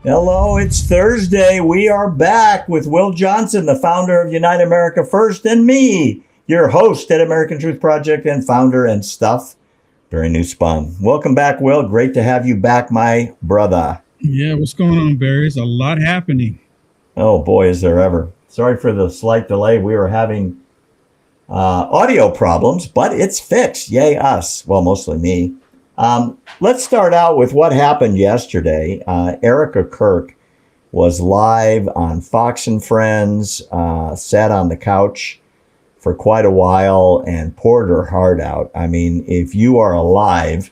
Hello, it's Thursday. We are back with Will Johnson, the founder of Unite America First, and me, your host at American Truth Project and founder and stuff, Barry Nussbaum. Welcome back, Will. Great to have you back, my brother. Yeah, what's going on, Barry? There's a lot happening. Oh, boy, is there ever. Sorry for the slight delay. We were having audio problems, but it's fixed. Yay, us. Well, mostly me. Let's start out with what happened yesterday. Erika Kirk was live on Fox and Friends, sat on the couch for quite a while and poured her heart out. I mean, if you are alive,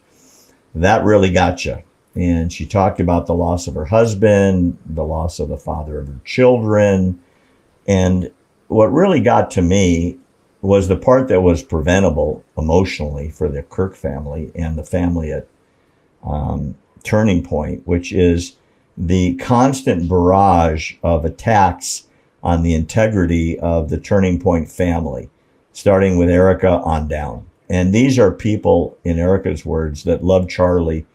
that really got you. And she talked about the loss of her husband, the loss of the father of her children. And what really got to me was the part that was preventable emotionally for the Kirk family and the family at Turning Point, which is the constant barrage of attacks on the integrity of the Turning Point family, starting with Erika on down. And these are people, in Erika's words, that love Charlie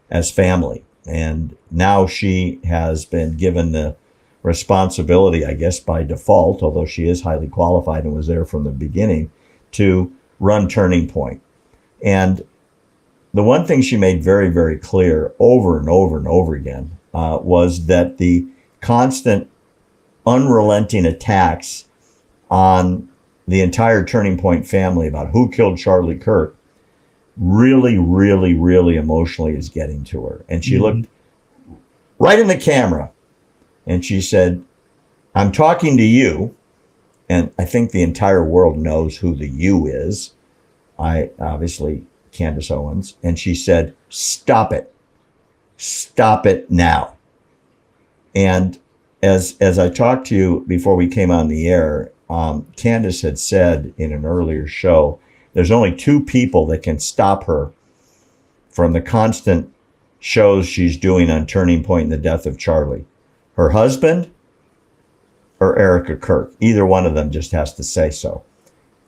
as family. And now she has been given the responsibility, I guess by default, although she is highly qualified and was there from the beginning, to run Turning Point. And the one thing she made very, very clear over and over and over again was that the constant, unrelenting attacks on the entire Turning Point family about who killed Charlie Kirk really, really, really emotionally is getting to her. And she looked right in the camera and she said, "I'm talking to you." And I think the entire world knows who the you is. Obviously, Candace Owens. And she said, "Stop it. Stop it now." And as I talked to you before we came on the air, Candace had said in an earlier show, there's only two people that can stop her from the constant shows she's doing on Turning Point and the death of Charlie. Her husband or Erika Kirk. Either one of them just has to say so.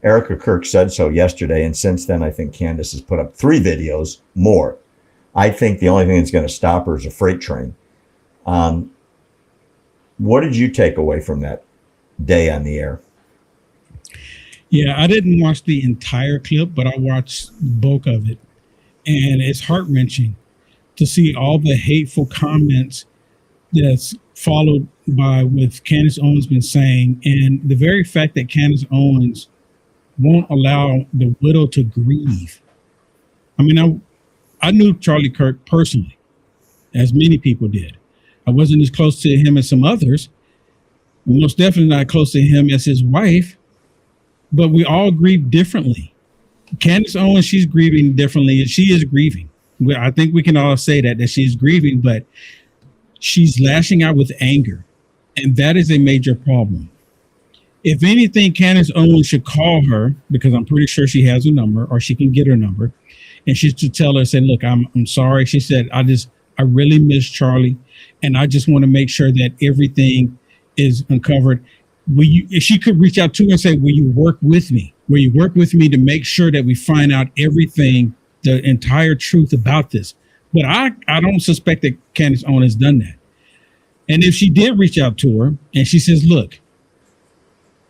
Erika Kirk said so yesterday, and since then I think Candace has put up 3 videos more. I think the only thing that's going to stop her is a freight train. What did you take away from that day on the air? Yeah, I didn't watch the entire clip, but I watched the bulk of it. And it's heart-wrenching to see all the hateful comments that's followed by what Candace Owens been saying. And the very fact that Candace Owens won't allow the widow to grieve. I mean, I knew Charlie Kirk personally, as many people did. I wasn't as close to him as some others. Most definitely not close to him as his wife. But we all grieve differently. Candace Owens, she's grieving differently. She is grieving. I think we can all say that she's grieving, but she's lashing out with anger. And that is a major problem. If anything, Candace Owens should call her, because I'm pretty sure she has her number, or she can get her number. And she should tell her, say, "Look, I'm sorry." She said, I really miss Charlie. And I just want to make sure that everything is uncovered. If she could reach out to her and say, "Will you work with me? Will you work with me to make sure that we find out everything, the entire truth about this?" But I don't suspect that Candace Owens has done that. And if she did reach out to her and she says, "Look,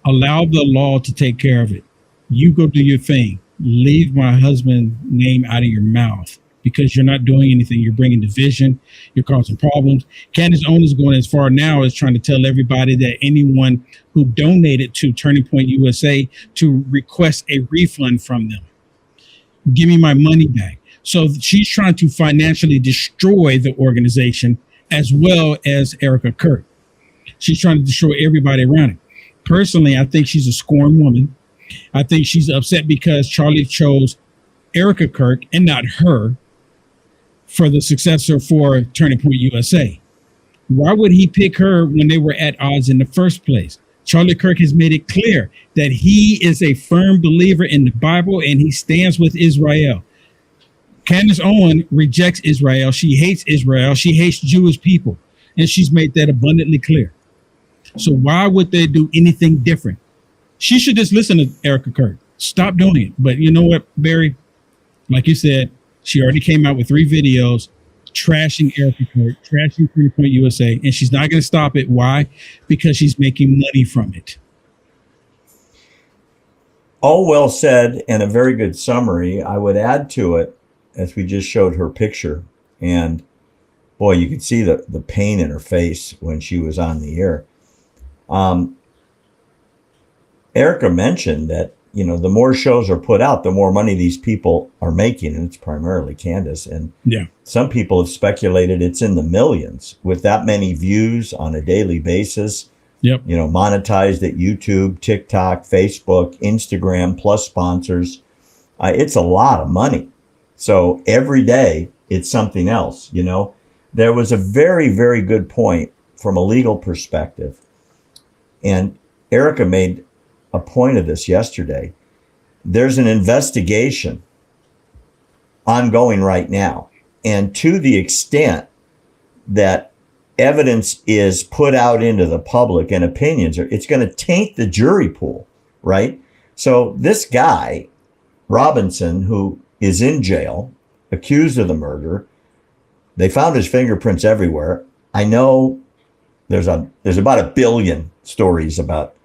allow the law to take care of it. You go do your thing. Leave my husband's name out of your mouth because you're not doing anything. You're bringing division. You're causing problems." Candace Owens is going as far now as trying to tell everybody that anyone who donated to Turning Point USA to request a refund from them. Give me my money back. So she's trying to financially destroy the organization as well as Erika Kirk. She's trying to destroy everybody around it. Personally, I think she's a scorned woman. I think she's upset because Charlie chose Erika Kirk and not her for the successor for Turning Point USA. Why would he pick her when they were at odds in the first place? Charlie Kirk has made it clear that he is a firm believer in the Bible and he stands with Israel. Candace Owens rejects Israel. She hates Israel. She hates Jewish people. And she's made that abundantly clear. So why would they do anything different? She should just listen to Erika Kirk. Stop doing it. But you know what, Barry? Like you said, she already came out with 3 videos. trashing Erika Kirk, trashing Point USA, and she's not going to stop it. Why? Because she's making money from it. All well said, and a very good summary. I would add to it, as we just showed her picture, and boy, you could see the pain in her face when she was on the air. Erika mentioned that, you know, the more shows are put out, the more money these people are making, and it's primarily Candace. And yeah, some people have speculated it's in the millions with that many views on a daily basis. Yep. You know, monetized at YouTube, TikTok, Facebook, Instagram, plus sponsors. It's a lot of money. So every day it's something else, you know. There was a very, very good point from a legal perspective. And Erika made a point of this yesterday. There's an investigation ongoing right now. And to the extent that evidence is put out into the public and opinions, it's going to taint the jury pool, right? So this guy, Robinson, who is in jail, accused of the murder, they found his fingerprints everywhere. I know there's about 1 billion stories about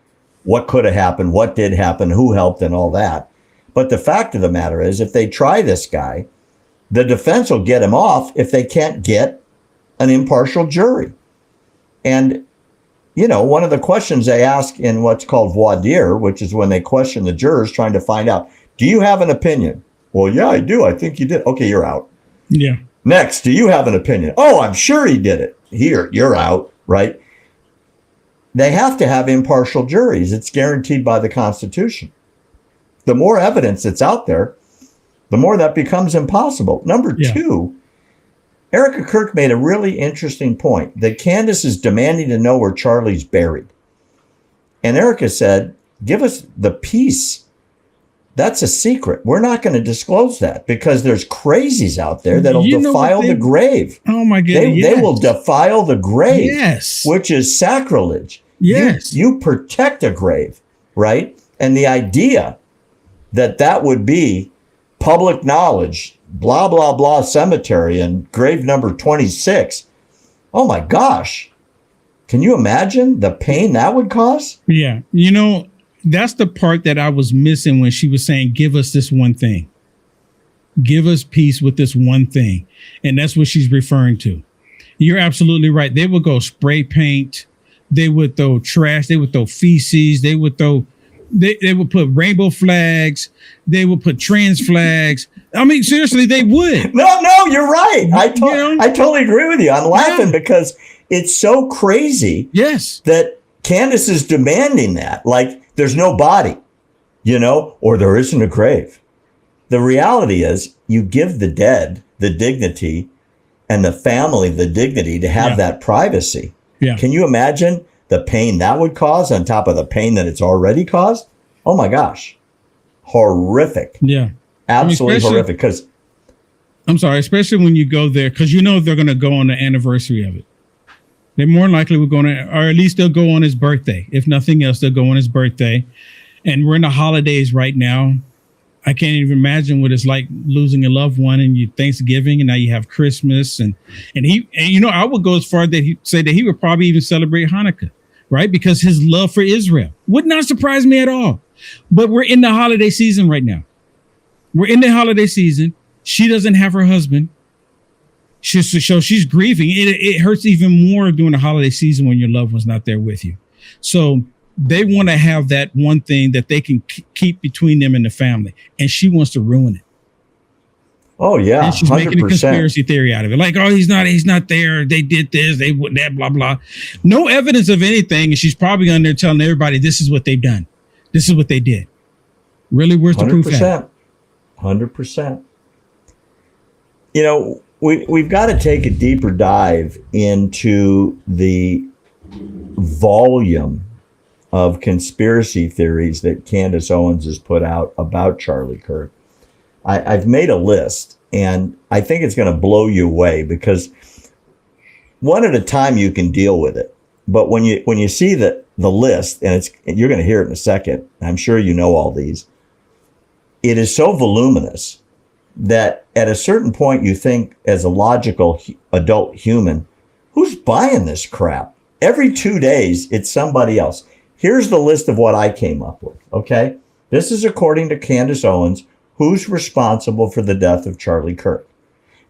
what could have happened, what did happen, who helped, and all that. But the fact of the matter is, if they try this guy, the defense will get him off if they can't get an impartial jury. And, you know, one of the questions they ask in what's called voir dire, which is when they question the jurors trying to find out, do you have an opinion? Well, yeah, I do. I think you did. Okay, you're out. Yeah. Next, do you have an opinion? Oh, I'm sure he did it. Here, you're out, right? They have to have impartial juries. It's guaranteed by the Constitution. The more evidence that's out there, the more that becomes impossible. Number two, Erika Kirk made a really interesting point that Candace is demanding to know where Charlie's buried. And Erika said, give us the piece. That's a secret. We're not going to disclose that because there's crazies out there that'll defile the grave. Oh my God. They will defile the grave, which is sacrilege. Yes. You protect a grave, right? And the idea that would be public knowledge, blah, blah, blah cemetery and grave number 26. Oh my gosh. Can you imagine the pain that would cause? Yeah. You know, that's the part that I was missing when she was saying, give us this one thing. Give us peace with this one thing. And that's what she's referring to. You're absolutely right. They would go spray paint. They would throw trash. They would throw feces. They would put rainbow flags. They would put trans flags. I mean, seriously, they would. No, you're right. I totally agree with you. I'm laughing because it's so crazy. Yes. That Candace is demanding that. Like, there's no body, you know, or there isn't a grave. The reality is you give the dead the dignity and the family the dignity to have that privacy. Yeah. Can you imagine the pain that would cause on top of the pain that it's already caused? Oh my gosh. Horrific. Yeah. Absolutely horrific. Because I'm sorry, especially when you go there, because you know they're going to go on the anniversary of it. They more likely will go on, or at least they'll go on his birthday. If nothing else, they'll go on his birthday. And we're in the holidays right now. I can't even imagine what it's like losing a loved one and you Thanksgiving, and now you have Christmas. And you know, I would go as far that he say that he would probably even celebrate Hanukkah, right? Because his love for Israel would not surprise me at all. But we're in the holiday season right now. We're in the holiday season. She doesn't have her husband. So she's grieving. It hurts even more during the holiday season when your loved one's not there with you. So they want to have that one thing that they can keep between them and the family. And she wants to ruin it. Oh, yeah. And she's 100%. making a conspiracy theory out of it. Like, oh, he's not there. They did this. They would that, blah, blah. No evidence of anything. And she's probably on there telling everybody this is what they've done. This is what they did. Really, where's the proof at? 100%. You know, we've got to take a deeper dive into the volume of conspiracy theories that Candace Owens has put out about Charlie Kirk. I've made a list, and I think it's going to blow you away because one at a time you can deal with it. But when you see the list, and you're going to hear it in a second, I'm sure you know all these. It is so voluminous that at a certain point you think, as a logical adult human, who's buying this crap? Every 2 days, it's somebody else. Here's the list of what I came up with, okay? This is according to Candace Owens, who's responsible for the death of Charlie Kirk.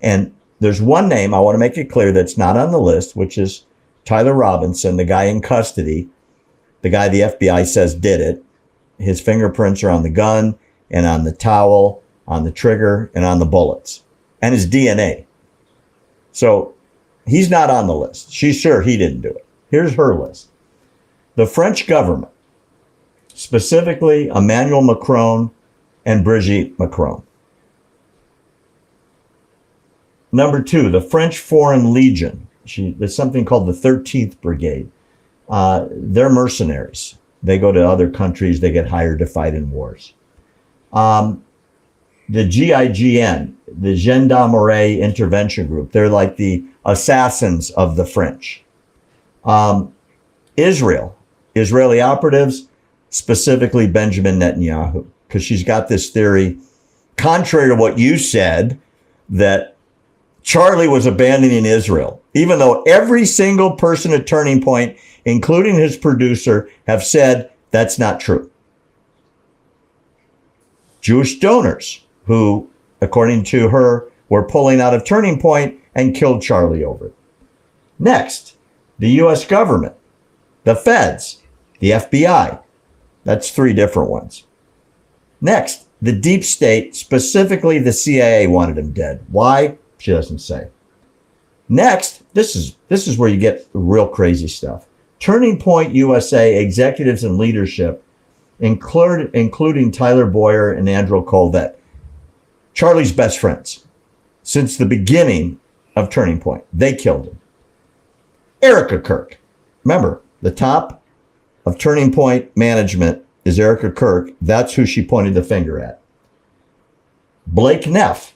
And there's one name I want to make it clear that's not on the list, which is Tyler Robinson, the guy in custody, the guy the FBI says did it. His fingerprints are on the gun and on the towel, on the trigger, and on the bullets, and his DNA. So he's not on the list. She's sure he didn't do it. Here's her list. The French government, specifically Emmanuel Macron and Brigitte Macron. Number 2, the French Foreign Legion. There's something called the 13th Brigade. They're mercenaries. They go to other countries. They get hired to fight in wars. The GIGN, the Gendarmerie Intervention Group. They're like the assassins of the French. Israeli operatives, specifically Benjamin Netanyahu, because she's got this theory, contrary to what you said, that Charlie was abandoning Israel, even though every single person at Turning Point, including his producer, have said that's not true. Jewish donors who, according to her, were pulling out of Turning Point and killed Charlie over it. Next, the U.S. government, the feds, the FBI. That's 3 different ones. Next, the deep state, specifically the CIA, wanted him dead. Why? She doesn't say. Next, this is where you get real crazy stuff. Turning Point USA executives and leadership, including Tyler Boyer and Andrew Colvett, Charlie's best friends since the beginning of Turning Point. They killed him. Erika Kirk. Remember, the top of Turning Point management is Erika Kirk. That's who she pointed the finger at. Blake Neff,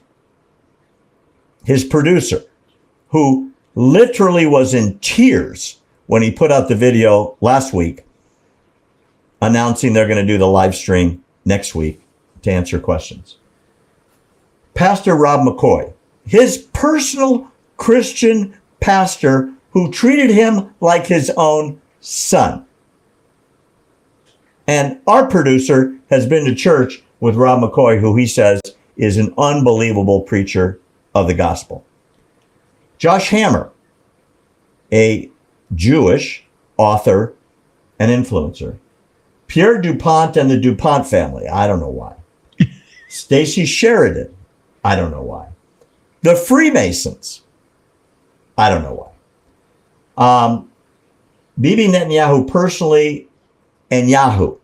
his producer, who literally was in tears when he put out the video last week announcing they're going to do the live stream next week to answer questions. Pastor Rob McCoy, his personal Christian pastor who treated him like his own son. And our producer has been to church with Rob McCoy, who he says is an unbelievable preacher of the gospel. Josh Hammer, a Jewish author and influencer. Pierre DuPont and the DuPont family. I don't know why. Stacey Sheridan. I don't know why. The Freemasons. I don't know why. Bibi Netanyahu personally and Yahoo.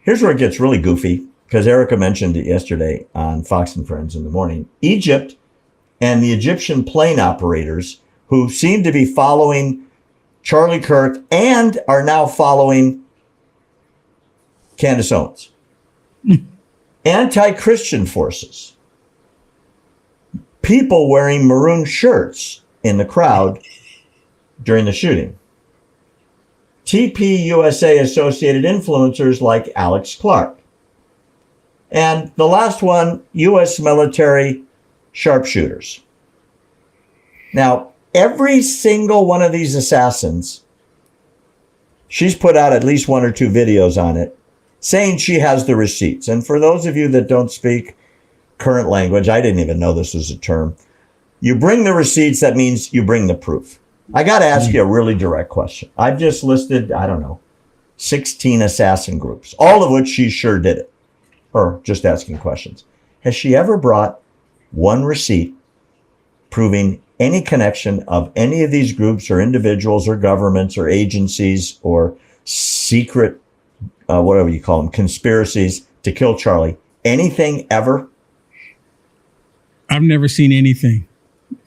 Here's where it gets really goofy, because Erika mentioned it yesterday on Fox and Friends in the morning. Egypt and the Egyptian plane operators who seem to be following Charlie Kirk and are now following Candace Owens. Anti-Christian forces. People wearing maroon shirts in the crowd during the shooting. TP USA associated influencers like Alex Clark. And the last one, U.S. military sharpshooters. Now, every single one of these assassins, she's put out at least 1 or 2 videos on it, saying she has the receipts. And for those of you that don't speak current language, I didn't even know this was a term. You bring the receipts, that means you bring the proof. I got to ask you a really direct question. I've just listed, 16 assassin groups, all of which she sure did it. Or just asking questions. Has she ever brought one receipt proving any connection of any of these groups or individuals or governments or agencies or secret, whatever you call them, conspiracies to kill Charlie? Anything ever? I've never seen anything.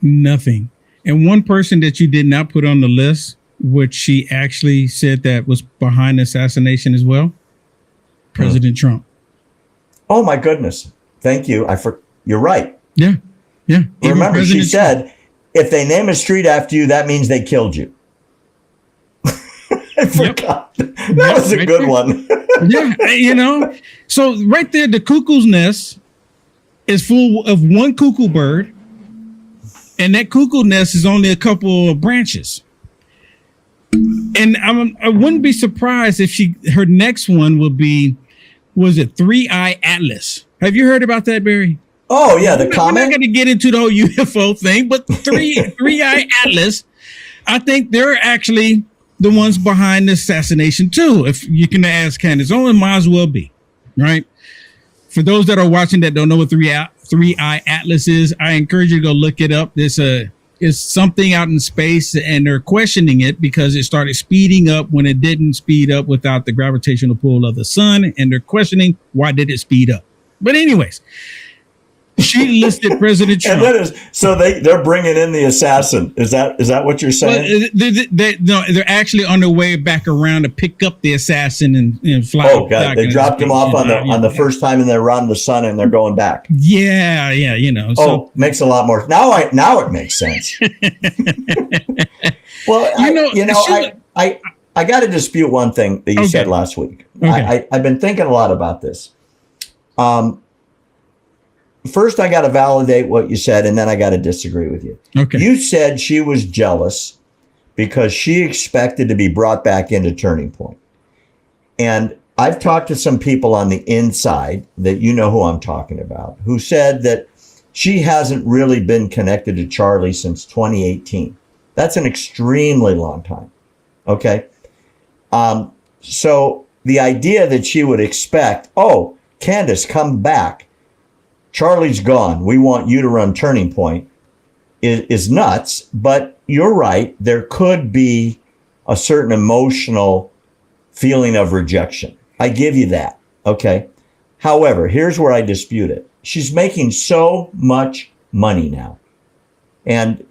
Nothing. And one person that you did not put on the list, which she actually said that was behind the assassination as well, President Trump. Oh, my goodness. Thank you. You're right. Yeah. Yeah. Remember, she said, if they name a street after you, that means they killed you. I forgot. Yep. That was a good one. Yeah. So right there, the cuckoo's nest is full of one cuckoo bird, and that cuckoo nest is only a couple of branches. And I wouldn't be surprised if her next one will be, was it 3-Eye Atlas? Have you heard about that, Barry? Oh yeah, the comment. We're not going to get into the whole UFO thing, but 3-Eye Atlas, I think they're actually the ones behind the assassination too. If you can ask Candace Owens, might as well be, right? For those that are watching that don't know what 3-Eye Atlas is, I encourage you to go look it up. It's something out in space, and they're questioning it because it started speeding up when it didn't speed up without the gravitational pull of the sun, and they're questioning why did it speed up. But anyways, she listed President Trump. So they're bringing in the assassin. Is that what you're saying? Well, they're actually on their way back around to pick up the assassin and fly. Oh God! They dropped him off on the first time, and they're around the sun, and they're going back. Yeah, Makes a lot more. Now it makes sense. Well, I got to dispute one thing that you said last week. Okay. I've been thinking a lot about this. First, I got to validate what you said, and then I got to disagree with you. Okay. You said she was jealous because she expected to be brought back into Turning Point. And I've talked to some people on the inside that you know who I'm talking about, who said that she hasn't really been connected to Charlie since 2018. That's an extremely long time. Okay. So the idea that she would expect, oh, Candace, come back. Charlie's gone. We want you to run Turning Point is nuts. But you're right. There could be a certain emotional feeling of rejection. I give you that. Okay. However, here's where I dispute it. She's making so much money now. And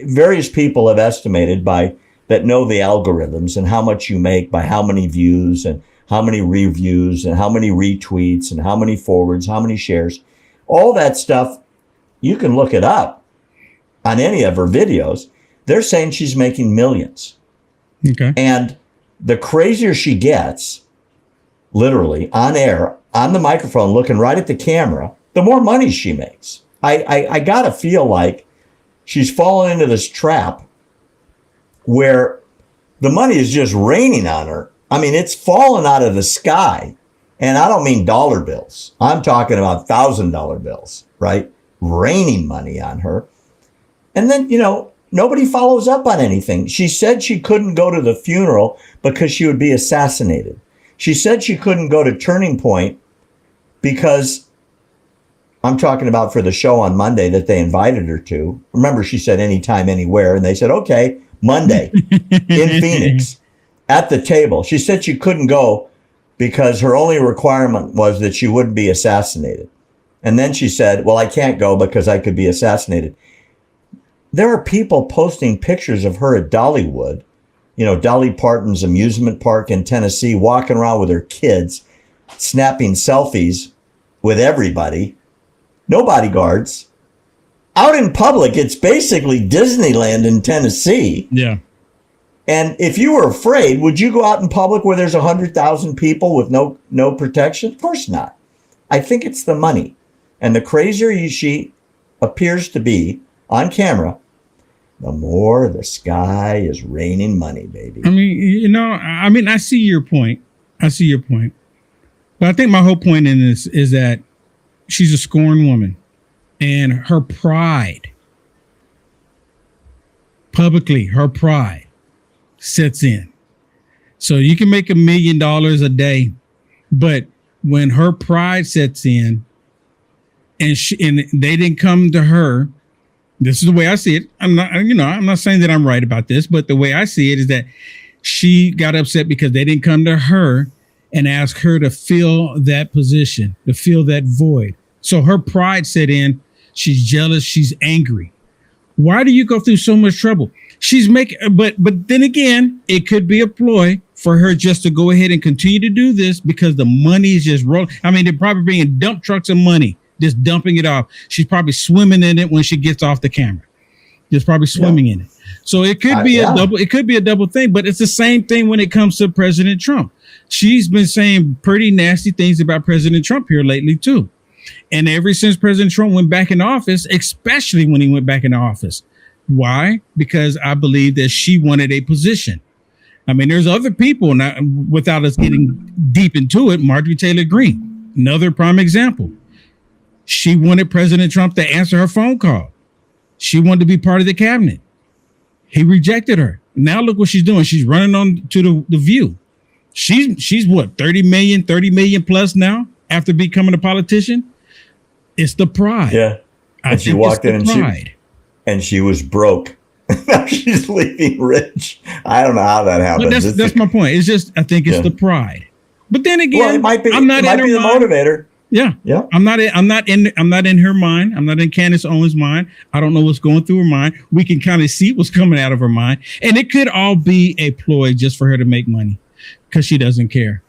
various people have estimated that know the algorithms and how much you make by how many views and how many reviews and how many retweets and how many forwards, how many shares. All that stuff, you can look it up on any of her videos. They're saying she's making millions. Okay. And the crazier she gets, literally on air, on the microphone, looking right at the camera, the more money she makes. I got to feel like she's fallen into this trap where the money is just raining on her. I mean, it's fallen out of the sky. And I don't mean dollar bills. I'm talking about $1,000 bills, right? Raining money on her. And then, nobody follows up on anything. She said she couldn't go to the funeral because she would be assassinated. She said she couldn't go to Turning Point because, I'm talking about for the show on Monday that they invited her to. Remember, she said anytime, anywhere. And they said, okay, Monday in Phoenix at the table. She said she couldn't go because her only requirement was that she wouldn't be assassinated. And then she said, well, I can't go because I could be assassinated. There are people posting pictures of her at Dollywood, Dolly Parton's amusement park in Tennessee, walking around with her kids, snapping selfies with everybody, no bodyguards. Out in public, it's basically Disneyland in Tennessee. Yeah. And if you were afraid, would you go out in public where there's 100,000 people with no protection? Of course not. I think it's the money. And the crazier she appears to be on camera, the more the sky is raining money, baby. I mean, I see your point. But I think my whole point in this is that she's a scorned woman, and her pride, publicly, her pride sets in. So you can make $1 million a day, but when her pride sets in and they didn't come to her, this is the way I see it. I'm not saying that I'm right about this, but the way I see it is that she got upset because they didn't come to her and ask her to fill that position, to fill that void. So her pride set in. She's jealous. She's angry. Why do you go through so much trouble? She's making, but then again, it could be a ploy for her just to go ahead and continue to do this because the money is just rolling. I mean, they're probably bringing dump trucks of money, just dumping it off. She's probably swimming in it when she gets off the camera. Just probably swimming in it. So it could be a double thing, but it's the same thing when it comes to President Trump. She's been saying pretty nasty things about President Trump here lately too. And ever since President Trump went back in office, especially when he went back in office. Why? Because I believe that she wanted a position. I mean, there's other people now, without us getting deep into it. Marjorie Taylor Greene, another prime example. She wanted President Trump to answer her phone call. She wanted to be part of the cabinet. He rejected her. Now look what she's doing. She's running on to the View. She's what, 30 million plus now after becoming a politician? It's the pride. Yeah. And she walked in and she was broke. Now she's leaving rich. I don't know how that happens. But that's my point. It's just, I think it's the pride. But then again, well, it might be, I'm not it might be the motivator. Yeah. Yeah. I'm not in her mind. I'm not in Candace Owens' mind. I don't know what's going through her mind. We can kind of see what's coming out of her mind. And it could all be a ploy just for her to make money because she doesn't care.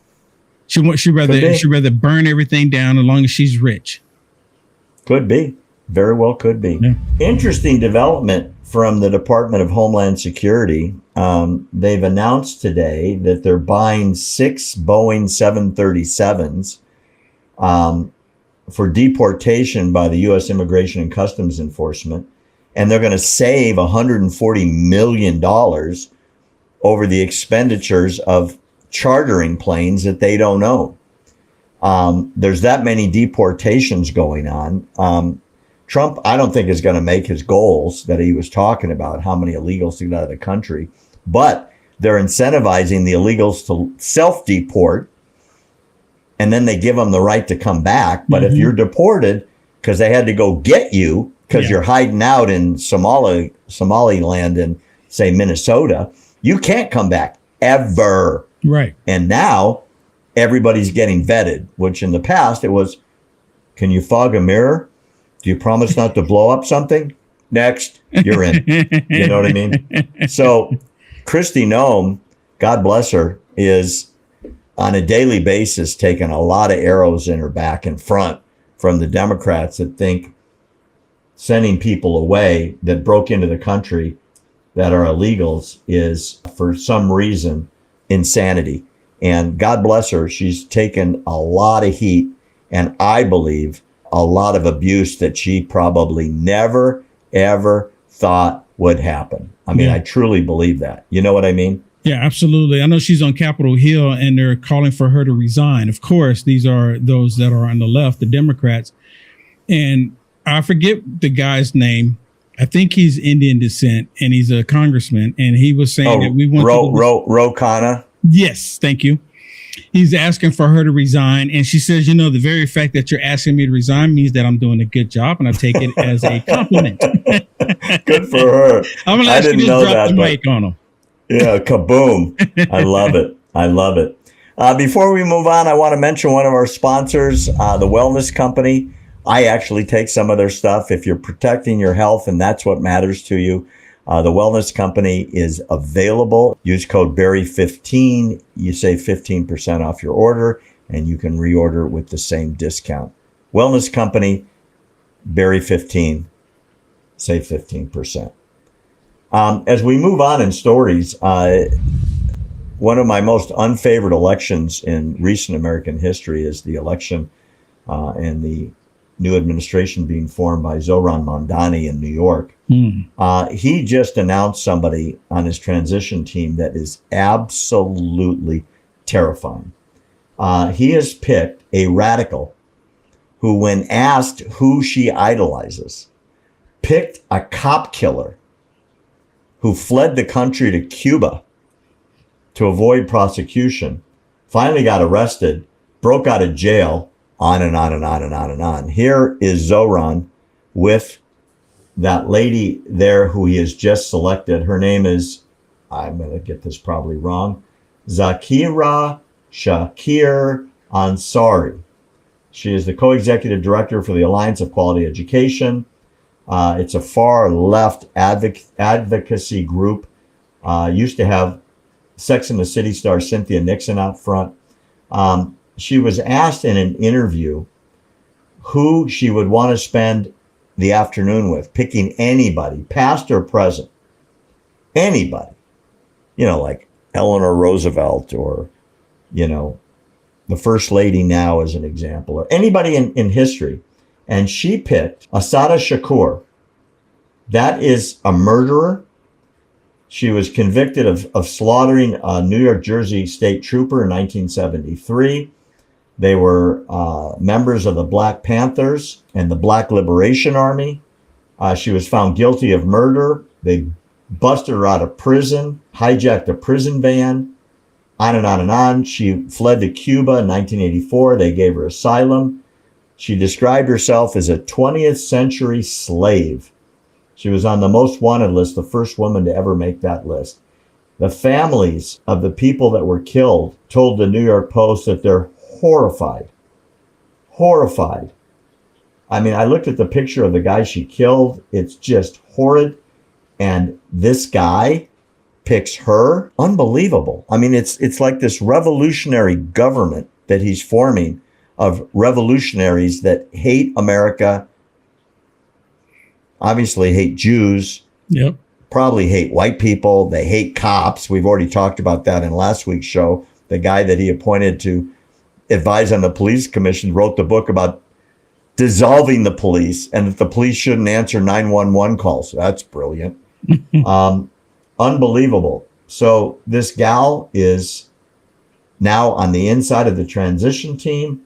She'd rather burn everything down as long as she's rich. Could be. Very well could be. Yeah. Interesting development from the Department of Homeland Security. They've announced today that they're buying 6 Boeing 737s for deportation by the U.S. Immigration and Customs Enforcement. And they're going to save $140 million over the expenditures of chartering planes that they don't own. There's that many deportations going on. Trump, I don't think, is going to make his goals that he was talking about, how many illegals to get out of the country. But they're incentivizing the illegals to self-deport, and then they give them the right to come back. But if you're deported because they had to go get you because you're hiding out in Somaliland in, say, Minnesota, you can't come back ever. Right. And now everybody's getting vetted, which in the past it was, can you fog a mirror? Do you promise not to blow up something? Next, you're in. You know what I mean? So Kristi Noem, God bless her, is on a daily basis taking a lot of arrows in her back and front from the Democrats that think sending people away that broke into the country that are illegals is, for some reason, insanity. And God bless her, she's taken a lot of heat, and I believe a lot of abuse that she probably never, ever thought would happen. I mean, I truly believe that. You know what I mean? Yeah, absolutely. I know she's on Capitol Hill and they're calling for her to resign. Of course, these are those that are on the left, the Democrats. And I forget the guy's name. I think he's Indian descent and he's a congressman. And he was saying that we want Ro Khanna. Yes, thank you. He's asking for her to resign. And she says, you know, the very fact that you're asking me to resign means that I'm doing a good job. And I take it as a compliment. Good for her. I'm going to ask you to drop the mic on him. Yeah, kaboom. I love it. I love it. Before we move on, I want to mention one of our sponsors, the Wellness Company. I actually take some of their stuff. If you're protecting your health and that's what matters to you, the Wellness Company is available. Use code Barry15. You save 15% off your order, and you can reorder with the same discount. Wellness Company, Barry15. Save 15%. As we move on in stories, one of my most unfavored elections in recent American history is the election and the new administration being formed by Zohran Mamdani in New York. He just announced somebody on his transition team that is absolutely terrifying. He has picked a radical who, when asked who she idolizes, picked a cop killer who fled the country to Cuba to avoid prosecution, finally got arrested, broke out of jail, on and on and on and on and on. Here is Zohran with that lady there who he has just selected. Her name is, I'm going to get this probably wrong, Zakira Shakir Ansari. She is the co-executive director for the Alliance of Quality Education. It's a far left advocacy group. Used to have Sex and the City star Cynthia Nixon out front. She was asked in an interview who she would want to spend the afternoon with, picking anybody, past or present. Anybody. You know, like Eleanor Roosevelt or, you know, the First Lady now as an example, or anybody in history. And she picked Asada Shakur. That is a murderer. She was convicted of slaughtering a New York, Jersey state trooper in 1973. They were members of the Black Panthers and the Black Liberation Army. She was found guilty of murder. They busted her out of prison, hijacked a prison van, on and on and on. She fled to Cuba in 1984. They gave her asylum. She described herself as a 20th century slave. She was on the most wanted list, the first woman to ever make that list. The families of the people that were killed told the New York Post that they're horrified. Horrified. I mean, I looked at the picture of the guy she killed. It's just horrid. And this guy picks her. Unbelievable. I mean, it's like this revolutionary government that he's forming of revolutionaries that hate America, obviously hate Jews, Yep. probably hate white people. They hate cops. We've already talked about that in last week's show. The guy that he appointed to advise on the police commission wrote the book about dissolving the police and that the police shouldn't answer 911 calls. That's brilliant. Unbelievable. So this gal is now on the inside of the transition team,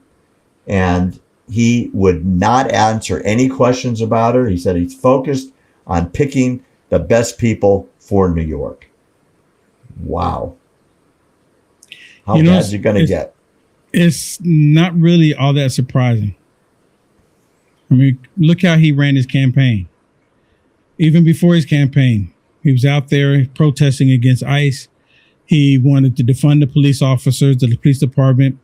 and he would not answer any questions about her. He said he's focused on picking the best people for New York. Wow. How bad is it going to get? It's not really all that surprising. I mean, look how he ran his campaign. Even before his campaign, he was out there protesting against ICE. He wanted to defund the police officers, the police department.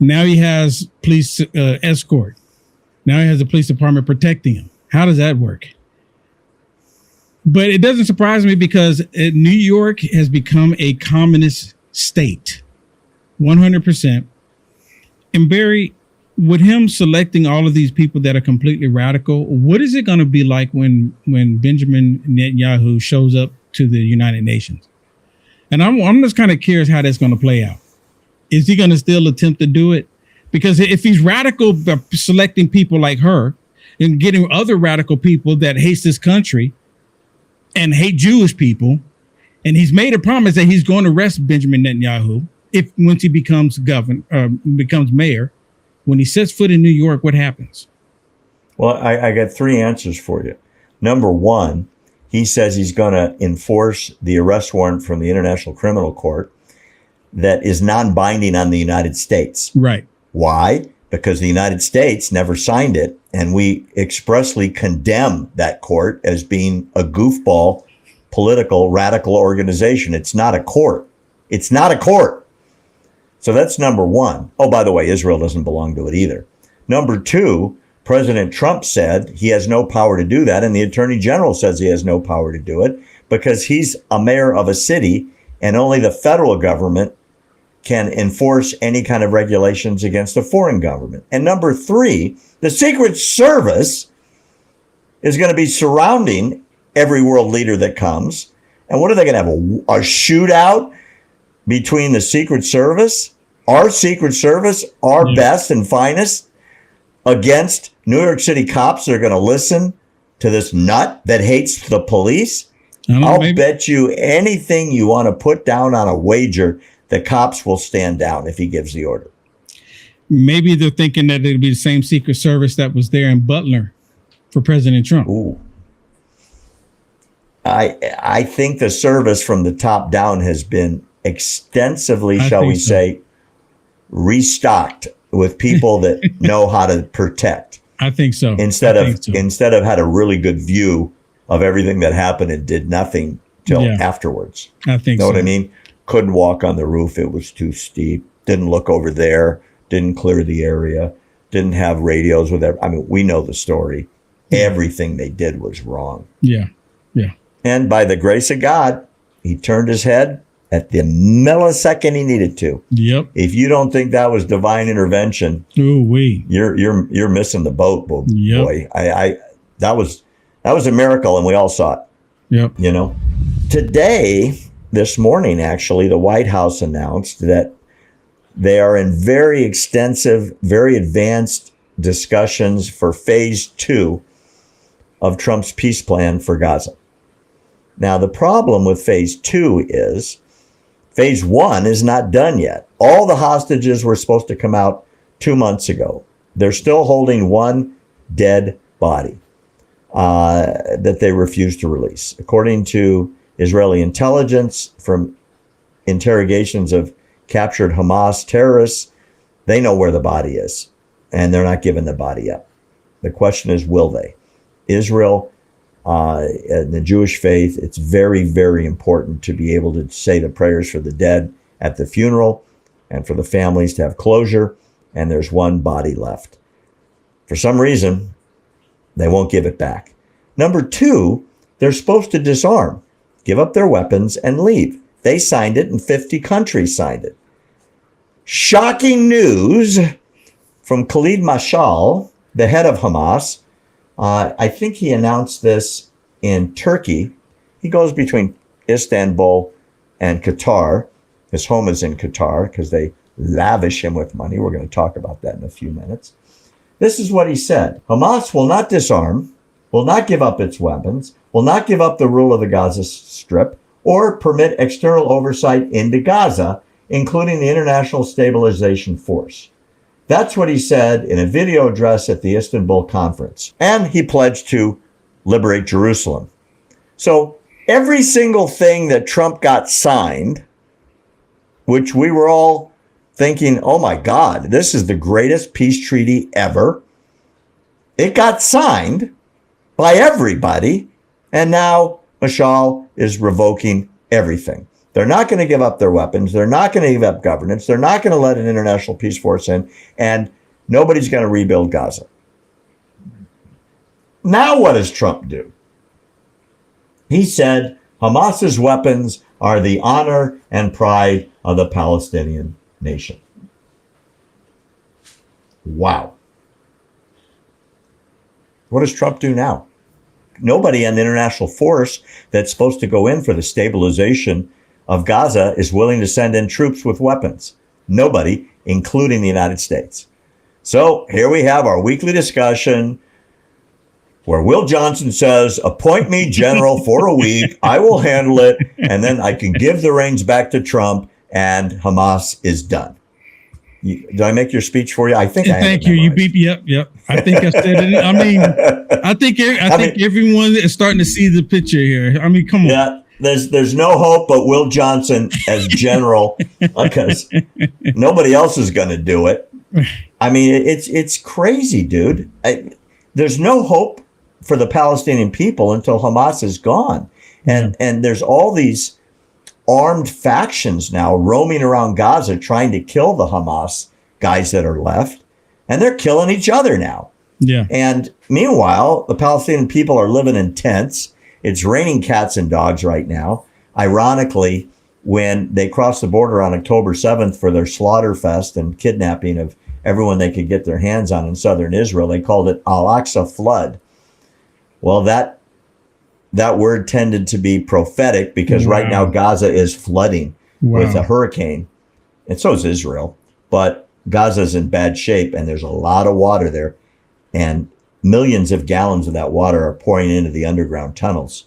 Now he has police escort. Now he has the police department protecting him. How does that work? But it doesn't surprise me because New York has become a communist state, 100%. And Barry, with him selecting all of these people that are completely radical, what is it going to be like when Benjamin Netanyahu shows up to the United Nations? And I'm just kind of curious how that's going to play out. Is he going to still attempt to do it? Because if he's radical by selecting people like her and getting other radical people that hate this country and hate Jewish people, and he's made a promise that he's going to arrest Benjamin Netanyahu once he becomes becomes mayor. When he sets foot in New York, what happens? Well, I got three answers for you. Number one, he says he's going to enforce the arrest warrant from the International Criminal Court that is non-binding on the United States. Right. Why? Because the United States never signed it, and we expressly condemn that court as being a goofball, political, radical organization. It's not a court. It's not a court. So that's number one. Oh, by the way, Israel doesn't belong to it either. Number two, President Trump said he has no power to do that, and the Attorney General says he has no power to do it because he's a mayor of a city, and only the federal government can enforce any kind of regulations against a foreign government. And number three, the Secret Service is going to be surrounding every world leader that comes. And what are they going to have, a shootout between the Secret Service, our Secret Service, our best and finest, against New York City cops that are going to listen to this nut that hates the police? I'll bet you anything you want to put down on a wager, the cops will stand down if he gives the order. Maybe they're thinking that it'll be the same Secret Service that was there in Butler for President Trump. Ooh. I think the service from the top down has been extensively, shall we say, restocked with people that know how to protect. I think so. Instead of had a really good view of everything that happened and did nothing till afterwards. I think know what I mean? Couldn't walk on the roof. It was too steep. Didn't look over there. Didn't clear the area. Didn't have radios with every. I mean, we know the story. Everything they did was wrong. Yeah. Yeah. And by the grace of God, he turned his head at the millisecond he needed to. Yep. If you don't think that was divine intervention, you're missing the boat, boy. That was a miracle, and we all saw it. Yep. You know, today, this morning, actually, the White House announced that they are in very extensive, very advanced discussions for phase 2 of Trump's peace plan for Gaza. Now, the problem with phase 2 is phase 1 is not done yet. All the hostages were supposed to come out 2 months ago. They're still holding one dead body that they refuse to release. According to Israeli intelligence from interrogations of captured Hamas terrorists, they know where the body is, and they're not giving the body up. The question is, will they? Israel and the Jewish faith, it's very, very important to be able to say the prayers for the dead at the funeral and for the families to have closure, and there's one body left. For some reason, they won't give it back. Number 2, they're supposed to disarm, give up their weapons, and leave. They signed it, and 50 countries signed it. Shocking news from Khalid Mashal, the head of Hamas. I think he announced this in Turkey. He goes between Istanbul and Qatar. His home is in Qatar because they lavish him with money. We're going to talk about that in a few minutes. This is what he said. Hamas will not disarm, will not give up its weapons, will not give up the rule of the Gaza Strip, or permit external oversight into Gaza, including the International Stabilization Force. That's what he said in a video address at the Istanbul conference. And he pledged to liberate Jerusalem. So every single thing that Trump got signed, which we were all thinking, oh my God, this is the greatest peace treaty ever. It got signed by everybody. And now Mashal is revoking everything. They're not going to give up their weapons. They're not going to give up governance. They're not going to let an international peace force in. And nobody's going to rebuild Gaza. Now what does Trump do? He said Hamas's weapons are the honor and pride of the Palestinian nation. Wow. What does Trump do now? Nobody in the international force that's supposed to go in for the stabilization of Gaza is willing to send in troops with weapons. Nobody, including the United States. So here we have our weekly discussion where Will Johnson says, appoint me general for a week. I will handle it. And then I can give the reins back to Trump and Hamas is done. Did I make your speech for you? I think I Thank you. You beep. Yep. I think I said it. I mean, I think everyone is starting to see the picture here. I mean, come on. Yeah, there's no hope but Will Johnson as general because nobody else is going to do it. I mean, it's crazy, dude. There's no hope for the Palestinian people until Hamas is gone. And there's all these armed factions now roaming around Gaza trying to kill the Hamas guys that are left. And they're killing each other now. Yeah. And meanwhile, the Palestinian people are living in tents. It's raining cats and dogs right now. Ironically, when they crossed the border on October 7th for their slaughter fest and kidnapping of everyone they could get their hands on in southern Israel, they called it Al-Aqsa flood. Well, that word tended to be prophetic because right now Gaza is flooding with a hurricane. And so is Israel. But Gaza's in bad shape and there's a lot of water there. And millions of gallons of that water are pouring into the underground tunnels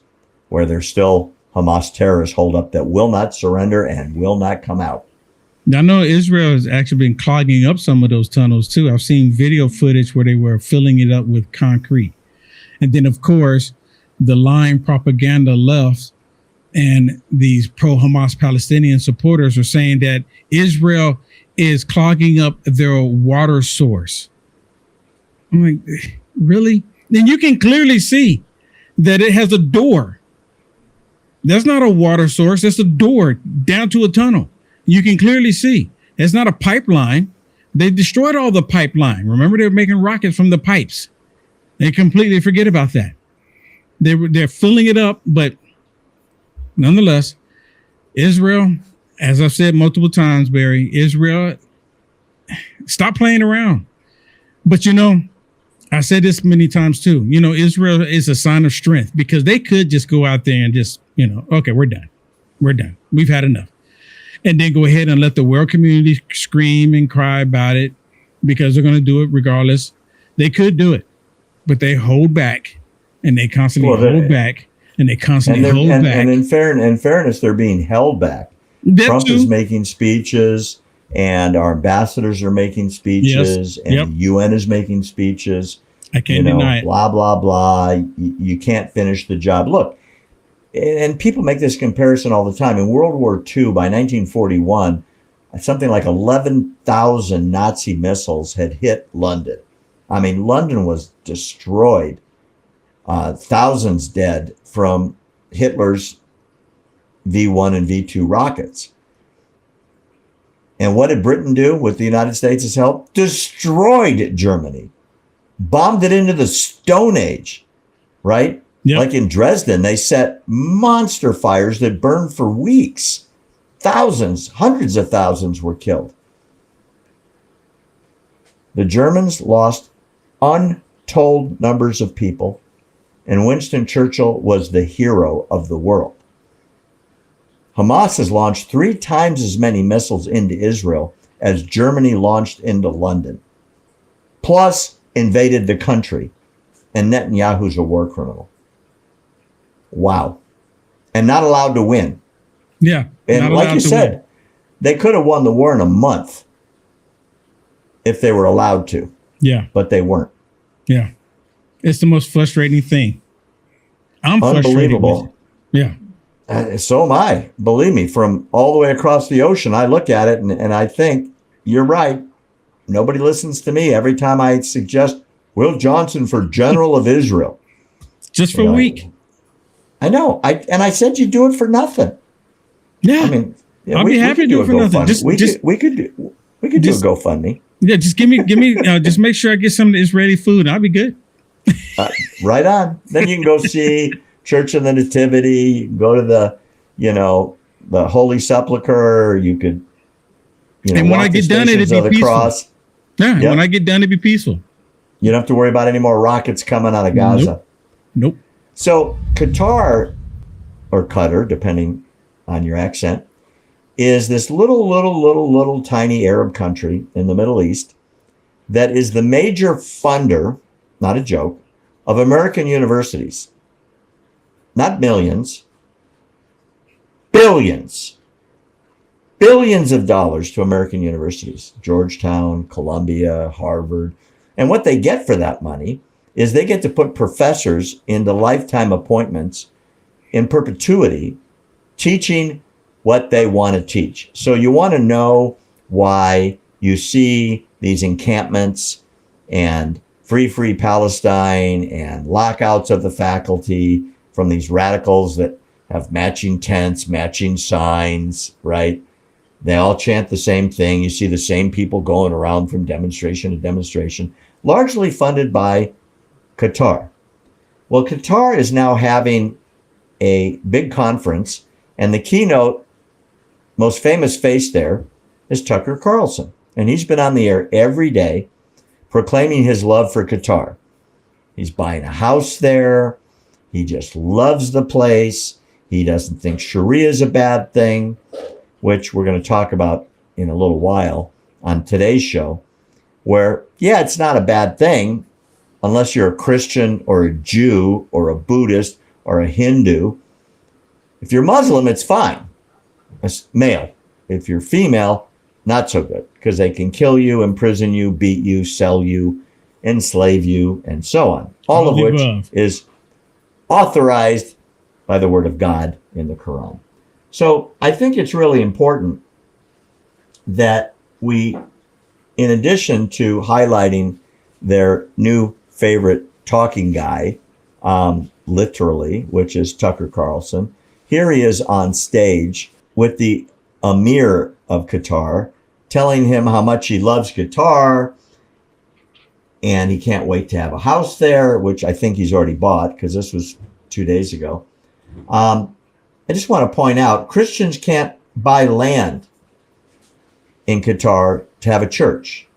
where there's still Hamas terrorists holed up that will not surrender and will not come out. Now, I know Israel has actually been clogging up some of those tunnels too. I've seen video footage where they were filling it up with concrete. And then, of course, the lying propaganda left and these pro-Hamas Palestinian supporters are saying that Israel is clogging up their water source. I'm like, really? Then you can clearly see that it has a door. That's not a water source. That's a door down to a tunnel. You can clearly see. It's not a pipeline. They destroyed all the pipeline. Remember, they were making rockets from the pipes. They completely forget about that. They're filling it up, but nonetheless, Israel, as I've said multiple times, Barry, Israel, stop playing around. But I said this many times too. Israel is a sign of strength because they could just go out there and just, okay, we're done. We're done. We've had enough. And then go ahead and let the world community scream and cry about it because they're going to do it regardless. They could do it, but they hold back, and they constantly hold back, and they constantly hold back. And in fairness, they're being held back. Trump is making speeches, and our ambassadors are making speeches, and the UN is making speeches. I can't deny it. Blah, blah, blah. You can't finish the job. Look, and people make this comparison all the time. In World War II, by 1941, something like 11,000 Nazi missiles had hit London. I mean, London was destroyed. Thousands dead from Hitler's V1 and V2 rockets. And what did Britain do with the United States' help? Destroyed Germany. Bombed it into the Stone Age, right? Yep. Like in Dresden, they set monster fires that burned for weeks. Thousands, hundreds of thousands were killed. The Germans lost untold numbers of people, and Winston Churchill was the hero of the world. Hamas has launched 3 times as many missiles into Israel as Germany launched into London, plus invaded the country, and Netanyahu's a war criminal. Wow. And not allowed to win. Yeah. And like you said, they could have won the war in a month if they were allowed to. Yeah. But they weren't. Yeah. It's the most frustrating thing. I'm unbelievable. Frustrated with it. Yeah. So am I. Believe me, from all the way across the ocean, I look at it and I think, you're right. Nobody listens to me every time I suggest Will Johnson for General of Israel. Just for a week. I know. I said you'd do it for nothing. Yeah. I mean, I'll be happy to do it for nothing. We could do a GoFundMe. Yeah, just give me. Just make sure I get some Israeli food. I'll be good. Right on. Then you can go see Church of the Nativity. You can go to the Holy Sepulchre. You could, and when I get done, it'd be peaceful. Cross. Yeah, yep. When I get done, it'd be peaceful. You don't have to worry about any more rockets coming out of Gaza. Nope. So Qatar, or Qatar, depending on your accent, is this little tiny Arab country in the Middle East that is the major funder, not a joke, of American universities. Not millions, billions. Billions of dollars to American universities. Georgetown, Columbia, Harvard. And what they get for that money is they get to put professors into lifetime appointments in perpetuity, teaching what they want to teach. So you want to know why you see these encampments and free Palestine and lockouts of the faculty from these radicals that have matching tents, matching signs, right? They all chant the same thing. You see the same people going around from demonstration to demonstration, largely funded by Qatar. Well, Qatar is now having a big conference, and the keynote, most famous face there, is Tucker Carlson. And he's been on the air every day proclaiming his love for Qatar. He's buying a house there. He just loves the place. He doesn't think Sharia is a bad thing, which we're going to talk about in a little while on today's show, where, yeah, it's not a bad thing unless you're a Christian or a Jew or a Buddhist or a Hindu. If you're Muslim, it's fine. It's male. If you're female, not so good, because they can kill you, imprison you, beat you, sell you, enslave you, and so on. All of which is authorized by the word of God in the Quran. So I think it's really important that we, in addition to highlighting their new favorite talking guy, literally, which is Tucker Carlson, here he is on stage with the Emir of Qatar, telling him how much he loves Qatar and he can't wait to have a house there, which I think he's already bought because this was 2 days ago. I just want to point out, Christians can't buy land in Qatar to have a church.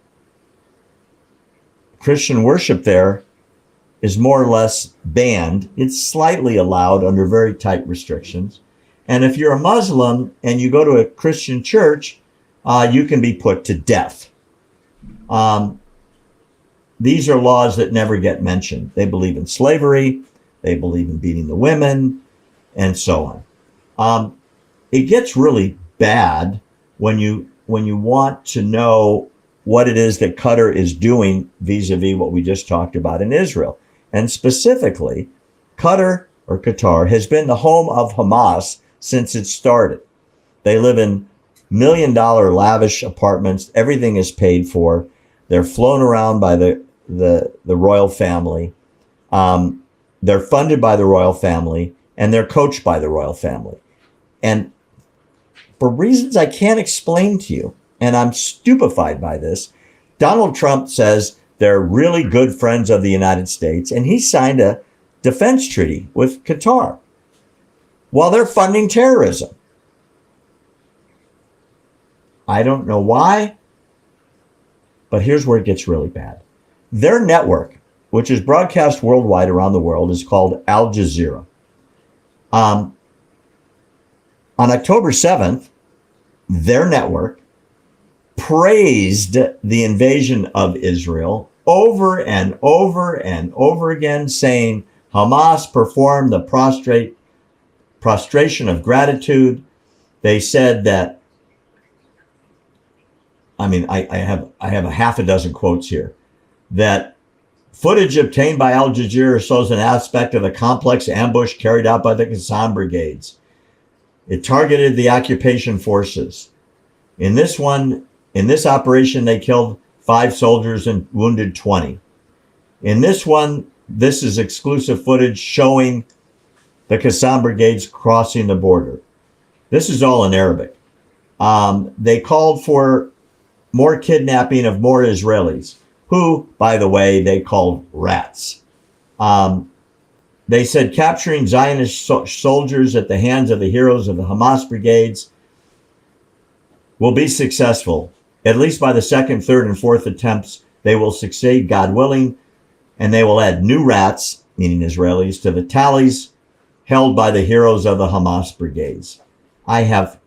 Christian worship there is more or less banned. It's slightly allowed under very tight restrictions. And if you're a Muslim and you go to a Christian church, you can be put to death. The these are laws that never get mentioned. They believe in slavery, they believe in beating the women, and so on. It gets really bad when you want to know what it is that Qatar is doing vis-a-vis what we just talked about in Israel. And specifically, Qatar has been the home of Hamas since it started. They live in $1 million lavish apartments. Everything is paid for. They're flown around by the royal family. They're funded by the royal family, and they're coached by the royal family. And for reasons I can't explain to you, and I'm stupefied by this, Donald Trump says they're really good friends of the United States, and he signed a defense treaty with Qatar while they're funding terrorism. I don't know why, but here's where it gets really bad. Their network, which is broadcast worldwide around the world, is called Al Jazeera. On October 7th, their network praised the invasion of Israel over and over and over again, saying Hamas performed the prostration of gratitude. They said that, I have a half a dozen quotes here, that footage obtained by Al Jazeera shows an aspect of the complex ambush carried out by the Qassam brigades. It targeted the occupation forces. In this operation, they killed 5 soldiers and wounded 20. In this one, this is exclusive footage showing the Qassam brigades crossing the border. This is all in Arabic. They called for more kidnapping of more Israelis, who, by the way, they called rats. They said capturing Zionist soldiers at the hands of the heroes of the Hamas brigades will be successful. At least by the second, third, and fourth attempts, they will succeed, God willing, and they will add new rats, meaning Israelis, to the tallies held by the heroes of the Hamas brigades. I have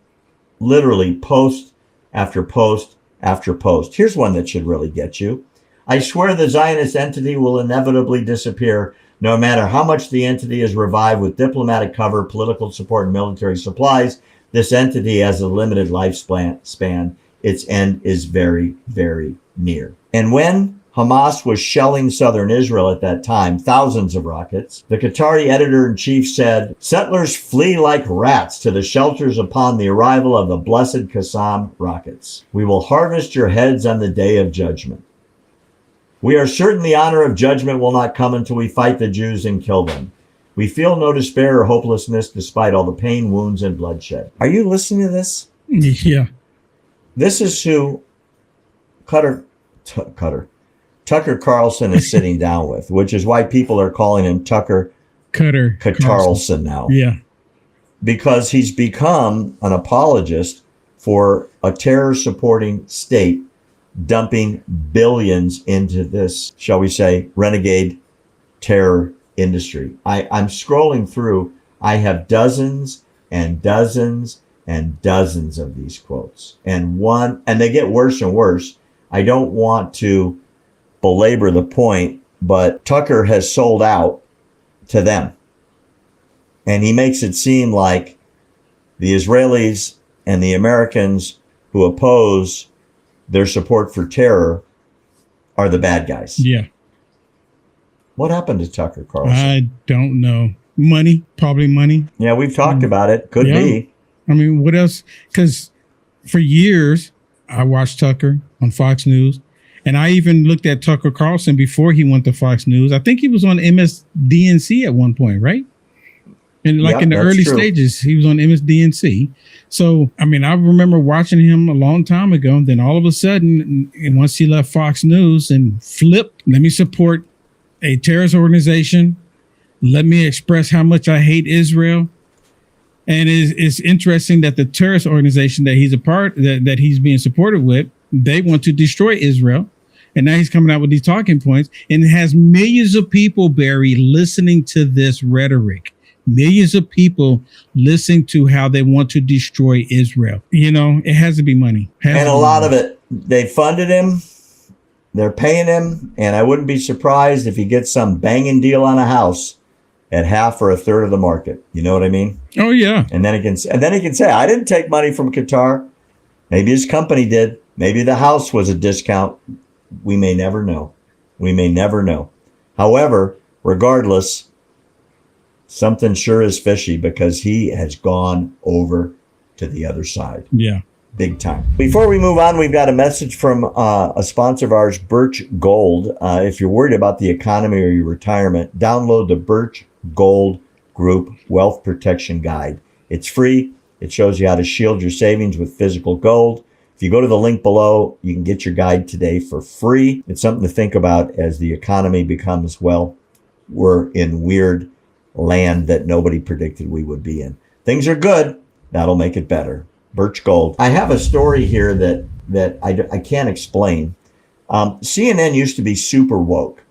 literally post after post after post. Here's one that should really get you. I swear the Zionist entity will inevitably disappear, no matter how much the entity is revived with diplomatic cover, political support, and military supplies. This entity has a limited lifespan. Its end is very, very near. And when Hamas was shelling southern Israel at that time, thousands of rockets, the Qatari editor-in-chief said, settlers flee like rats to the shelters upon the arrival of the blessed Qassam rockets. We will harvest your heads on the day of judgment. We are certain the honor of judgment will not come until we fight the Jews and kill them. We feel no despair or hopelessness despite all the pain, wounds, and bloodshed. Are you listening to this? Yeah. This is who Tucker Carlson is sitting down with, which is why people are calling him Tucker Carlson now. Yeah. Because he's become an apologist for a terror-supporting state dumping billions into this, shall we say, renegade terror industry. I'm scrolling through. I have dozens and dozens and dozens of these quotes. And they get worse and worse. I don't want to belabor the point, but Tucker has sold out to them. And he makes it seem like the Israelis and the Americans who oppose their support for terror are the bad guys. Yeah. What happened to Tucker Carlson? I don't know. Money, probably money. Yeah, we've talked about it. Could be. I mean, what else? Because for years, I watched Tucker on Fox News. And I even looked at Tucker Carlson before he went to Fox News. I think he was on MSDNC at one point, right? And in the early stages, he was on MSDNC. So, I mean, I remember watching him a long time ago. And then all of a sudden, and once he left Fox News and flipped, let me support a terrorist organization. Let me express how much I hate Israel. And it's interesting that the terrorist organization that he's a part, that he's being supported with, they want to destroy Israel. And now he's coming out with these talking points, and it has millions of people, Barry, listening to this rhetoric. Millions of people listening to how they want to destroy Israel. You know, it has to be money. And a lot of it, they funded him they're paying him, and I wouldn't be surprised if he gets some banging deal on a house at half or a third of the market. You know what I mean? Oh yeah. And then he can say, I didn't take money from Qatar. Maybe his company did. Maybe the house was a discount. We may never know. We may never know. However, regardless, something sure is fishy because he has gone over to the other side. Yeah. Big time. Before we move on, we've got a message from a sponsor of ours, Birch Gold. If you're worried about the economy or your retirement, download the Birch Gold Group Wealth Protection Guide. It's free. It shows you how to shield your savings with physical gold. If you go to the link below, you can get your guide today for free. It's something to think about as the economy becomes, well, we're in weird land that nobody predicted we would be in. Things are good. That'll make it better. Birch Gold. I have a story here that I can't explain. CNN used to be super woke.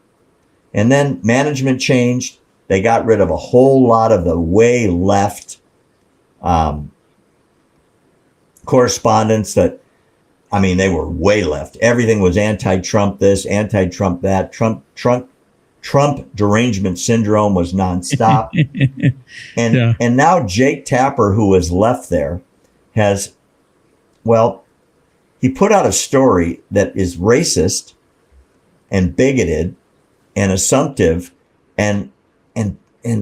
And then management changed. They got rid of a whole lot of the way left correspondents that, I mean, they were way left. Everything was anti-Trump this, anti-Trump that. Trump derangement syndrome was nonstop. And now Jake Tapper, who was left there, has, well, he put out a story that is racist and bigoted and assumptive and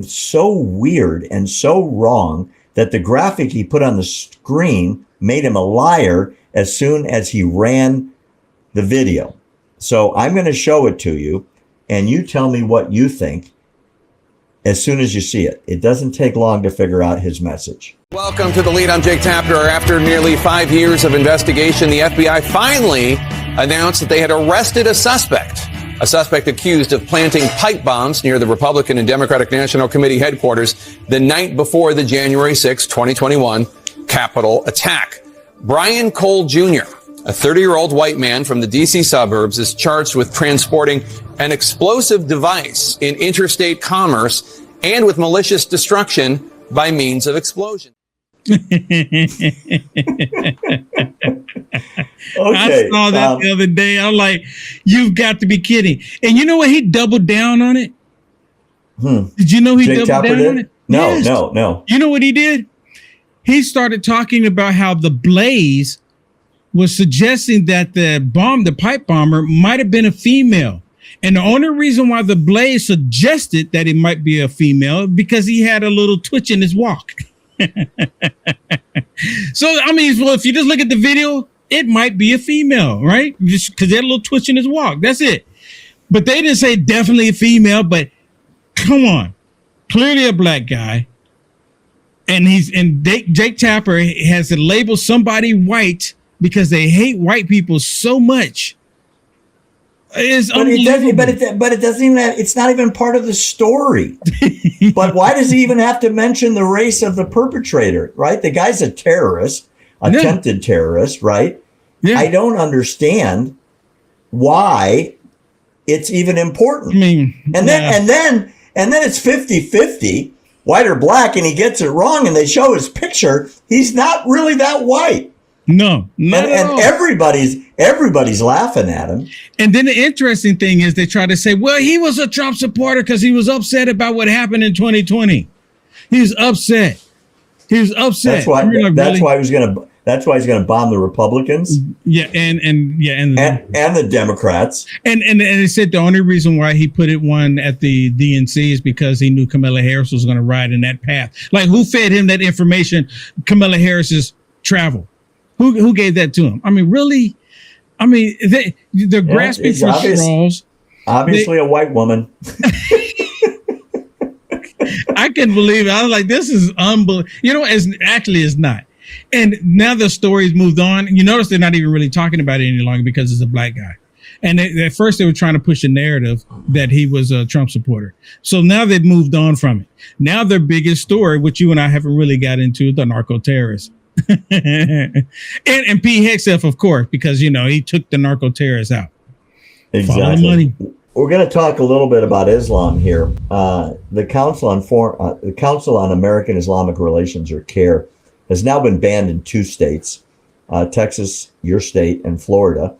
so weird and so wrong that the graphic he put on the screen made him a liar as soon as he ran the video. So I'm going to show it to you, and you tell me what you think as soon as you see it. It doesn't take long to figure out his message. Welcome to The Lead. I'm Jake Tapper. After nearly 5 years of investigation, the FBI finally announced that they had arrested a suspect accused of planting pipe bombs near the Republican and Democratic National Committee headquarters the night before the January 6, 2021 Capitol attack. Brian Cole Jr., a 30-year-old white man from the D.C. suburbs, is charged with transporting an explosive device in interstate commerce and with malicious destruction by means of explosion. I saw that the other day. I'm like, you've got to be kidding. And you know what? He doubled down on it. Did you know he Jake doubled Tapper down on it? No, Yes. no. You know what he did? He started talking about how the blaze was suggesting that the pipe bomber might have been a female. And the only reason why the blaze suggested that it might be a female, because he had a little twitch in his walk. So, I mean, well, if you just look at the video, it might be a female, right? Just because they had a little twitch in his walk. That's it. But they didn't say definitely a female, but come on. Clearly a black guy. And Jake Tapper has to label somebody white because they hate white people so much. It's unbelievable. But it doesn't even have, it's not even part of the story. But why does he even have to mention the race of the perpetrator, right? The guy's a terrorist, attempted terrorist, right? Yeah. I don't understand why it's even important. I mean, and then it's 50-50, white or black, and he gets it wrong and they show his picture. He's not really that white. No, not at all. Everybody's laughing at him. And then the interesting thing is they try to say, well, he was a Trump supporter because he was upset about what happened in 2020. He was upset. That's why he's going to bomb the Republicans. Yeah, and the Democrats. And they said the only reason why he put one at the DNC is because he knew Kamala Harris was going to ride in that path. Like, who fed him that information? Kamala Harris's travel. Who gave that to him? I mean, really? I mean, they're grasping for straws. Obviously, a white woman. I couldn't believe it. I was like, this is unbelievable. You know, it's not. And now the story's moved on. You notice they're not even really talking about it any longer because it's a black guy. And at first they were trying to push a narrative that he was a Trump supporter. So now they've moved on from it. Now their biggest story, which you and I haven't really got into, the narco terrorists. and Pete Hegseth, of course, because, you know, he took the narco terrorists out. Exactly. Follow the money. We're going to talk a little bit about Islam here. The Council on American Islamic Relations, or CAIR, has now been banned in 2 states, Texas, your state, and Florida.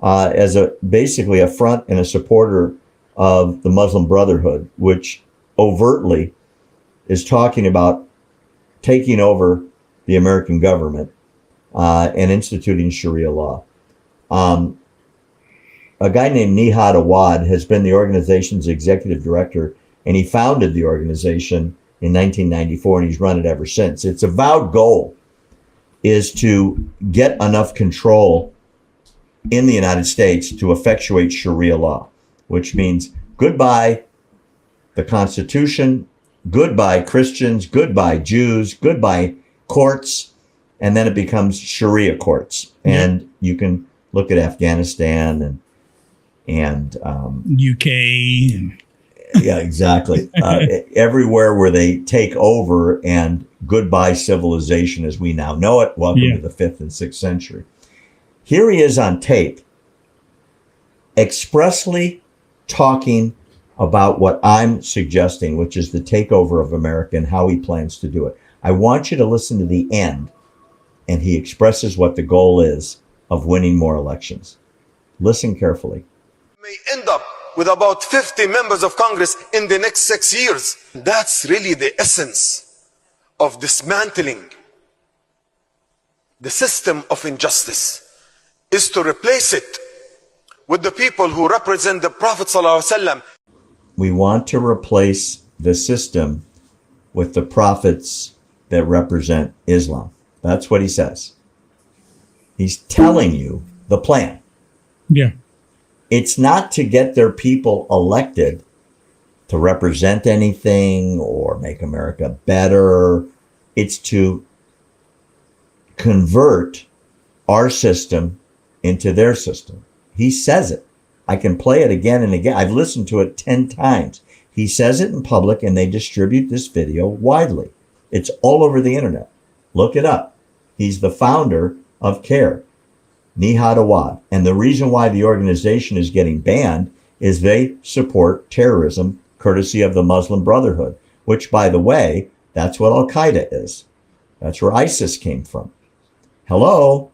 as basically a front and a supporter of the Muslim Brotherhood, which overtly is talking about taking over the American government and instituting Sharia law. A guy named Nihad Awad has been the organization's executive director, and he founded the organization in 1994, and he's run it ever since. Its avowed goal is to get enough control in the United States to effectuate Sharia law, which means goodbye the Constitution, goodbye Christians, goodbye Jews, goodbye courts, and then it becomes Sharia courts. And you can look at Afghanistan and UK. And yeah, exactly. Everywhere where they take over and goodbye civilization as we now know it. Welcome to the 5th and 6th century. Here he is on tape expressly talking about what I'm suggesting, which is the takeover of America and how he plans to do it. I want you to listen to the end, and he expresses what the goal is of winning more elections. Listen carefully. May end up with about 50 members of Congress in the next 6 years. That's really the essence of dismantling the system of injustice, is to replace it with the people who represent the Prophet ﷺ. We want to replace the system with the prophets that represent Islam. That's what he says. He's telling you the plan. Yeah. It's not to get their people elected to represent anything or make America better. It's to convert our system into their system. He says it. I can play it again and again. I've listened to it 10 times. He says it in public, and they distribute this video widely. It's all over the internet. Look it up. He's the founder of CAIR, Nihad Awad. And the reason why the organization is getting banned is they support terrorism courtesy of the Muslim Brotherhood, which, by the way, that's what Al-Qaeda is. That's where ISIS came from. Hello?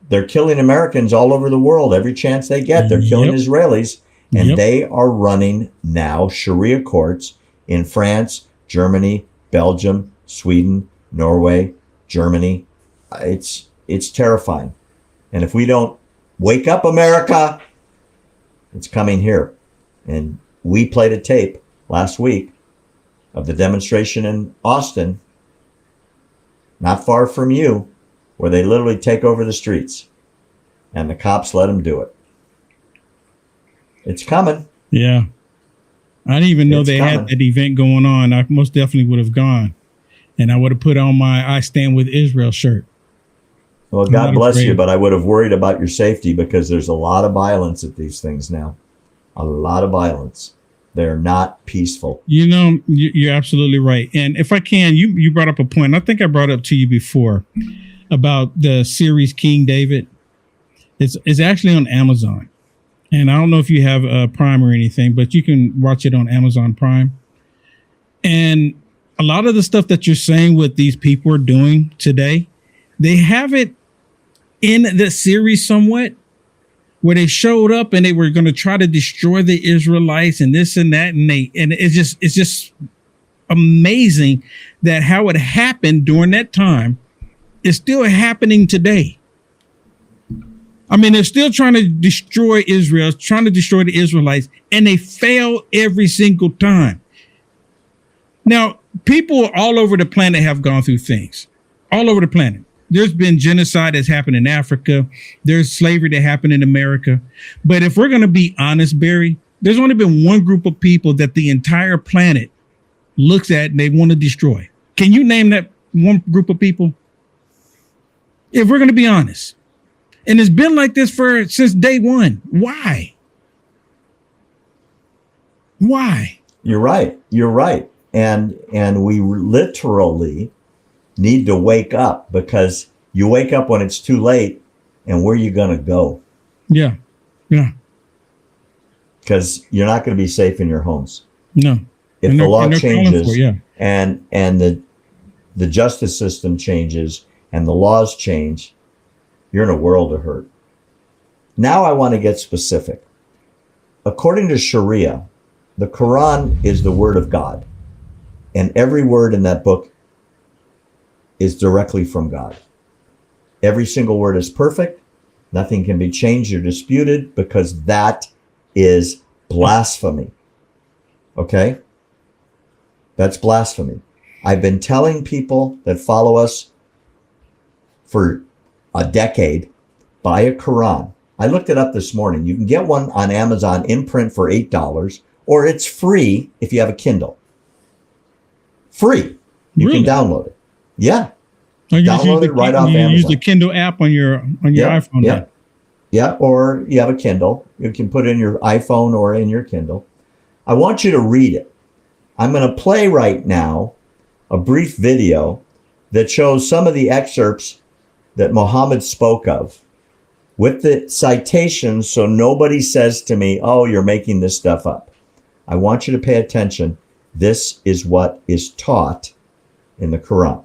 They're killing Americans all over the world every chance they get. They're killing Israelis, and they are running now Sharia courts in France, Germany, Belgium, Sweden, Norway, Germany. It's terrifying. And if we don't wake up, America, it's coming here. And we played a tape last week of the demonstration in Austin, not far from you, where they literally take over the streets, and the cops let them do it. It's coming. Yeah. I didn't even know they had that event going on. I most definitely would have gone, and I would have put on my I Stand With Israel shirt. Well, God bless you, but I would have worried about your safety, because there's a lot of violence at these things now. A lot of violence. They're not peaceful. You know, you're absolutely right. And if I can, you brought up a point. I think I brought up to you before about the series King David. It's actually on Amazon. And I don't know if you have a Prime or anything, but you can watch it on Amazon Prime. And a lot of the stuff that you're saying what these people are doing today, they have it in the series somewhat, where they showed up and they were going to try to destroy the Israelites and this and that. And it's just amazing that how it happened during that time is still happening today. I mean, they're still trying to destroy Israel, trying to destroy the Israelites, and they fail every single time. Now, people all over the planet have gone through things, all over the planet. There's been genocide that's happened in Africa. There's slavery that happened in America. But if we're going to be honest, Barry, there's only been one group of people that the entire planet looks at and they want to destroy. Can you name that one group of people? If we're going to be honest. And it's been like this since day one. Why? Why? You're right. You're right. And we literally need to wake up, because you wake up when it's too late, and where are you going to go? Yeah. Yeah. Because you're not going to be safe in your homes. No. If the law changes and the justice system changes and the laws change, you're in a world of hurt. Now I want to get specific. According to Sharia, the Quran is the word of God, and every word in that book is directly from God. Every single word is perfect. Nothing can be changed or disputed because that is blasphemy. Okay? That's blasphemy. I've been telling people that follow us for a decade, buy a Quran. I looked it up this morning. You can get one on Amazon in print for $8, or it's free if you have a Kindle. Free. You Really? can download it. Yeah. Or you just Download it right off you Amazon. use the Kindle app on your iPhone. Yeah. Now. Yeah. Or you have a Kindle. You can put it in your iPhone or in your Kindle. I want you to read it. I'm going to play right now a brief video that shows some of the excerpts that Muhammad spoke of with the citations, so nobody says to me, oh, you're making this stuff up. I want you to pay attention. This is what is taught in the Quran.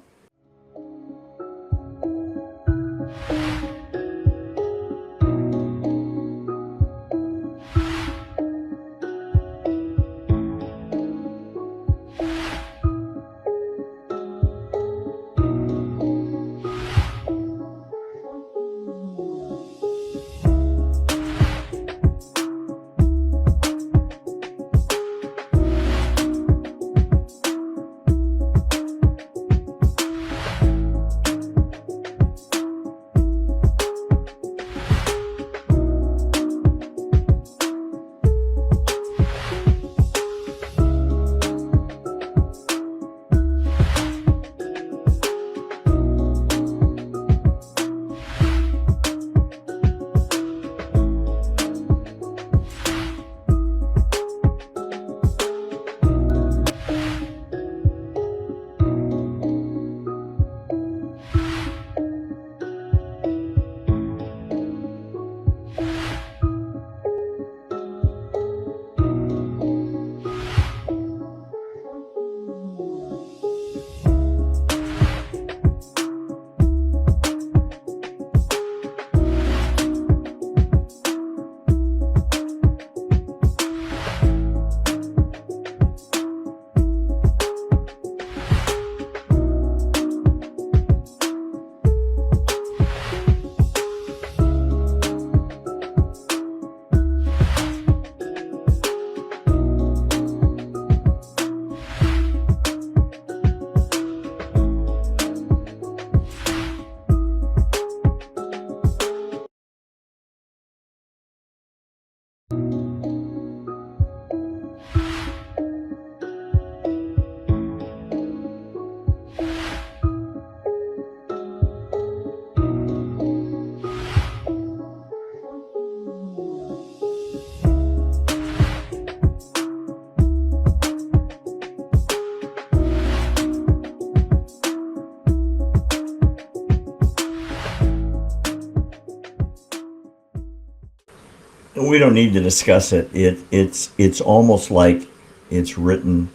We don't need to discuss it. It's almost like it's written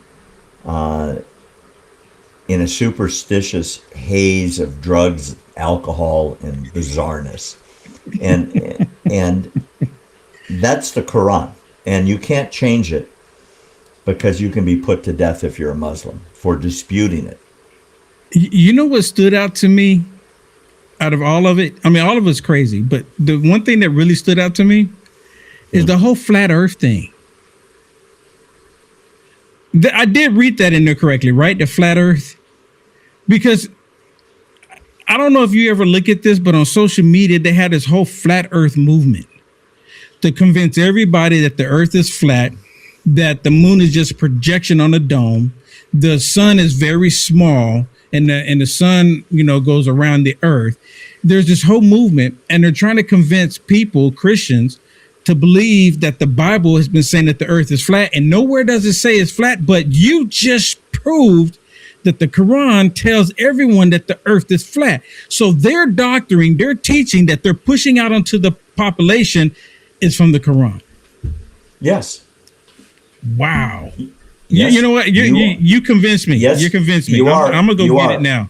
in a superstitious haze of drugs, alcohol, and bizarreness, and that's the Quran, and you can't change it because you can be put to death if you're a Muslim for disputing it. You know what stood out to me out of all of it? I mean, all of it's crazy, but the one thing that really stood out to me is the whole flat earth thing. I did read that in there correctly, right? The flat earth. Because I don't know if you ever look at this, but on social media, they had this whole flat earth movement to convince everybody that the earth is flat, that the moon is just a projection on a dome. The sun is very small and the sun, goes around the earth. There's this whole movement and they're trying to convince people, Christians, to believe that the Bible has been saying that the earth is flat, and nowhere does it say it's flat, but you just proved that the Quran tells everyone that the earth is flat. So their doctoring, their teaching that they're pushing out onto the population is from the Quran. Yes. Wow. Yes. You know what? You convinced me. Yes, you convinced me. you are. I'm going to You go get are. it now.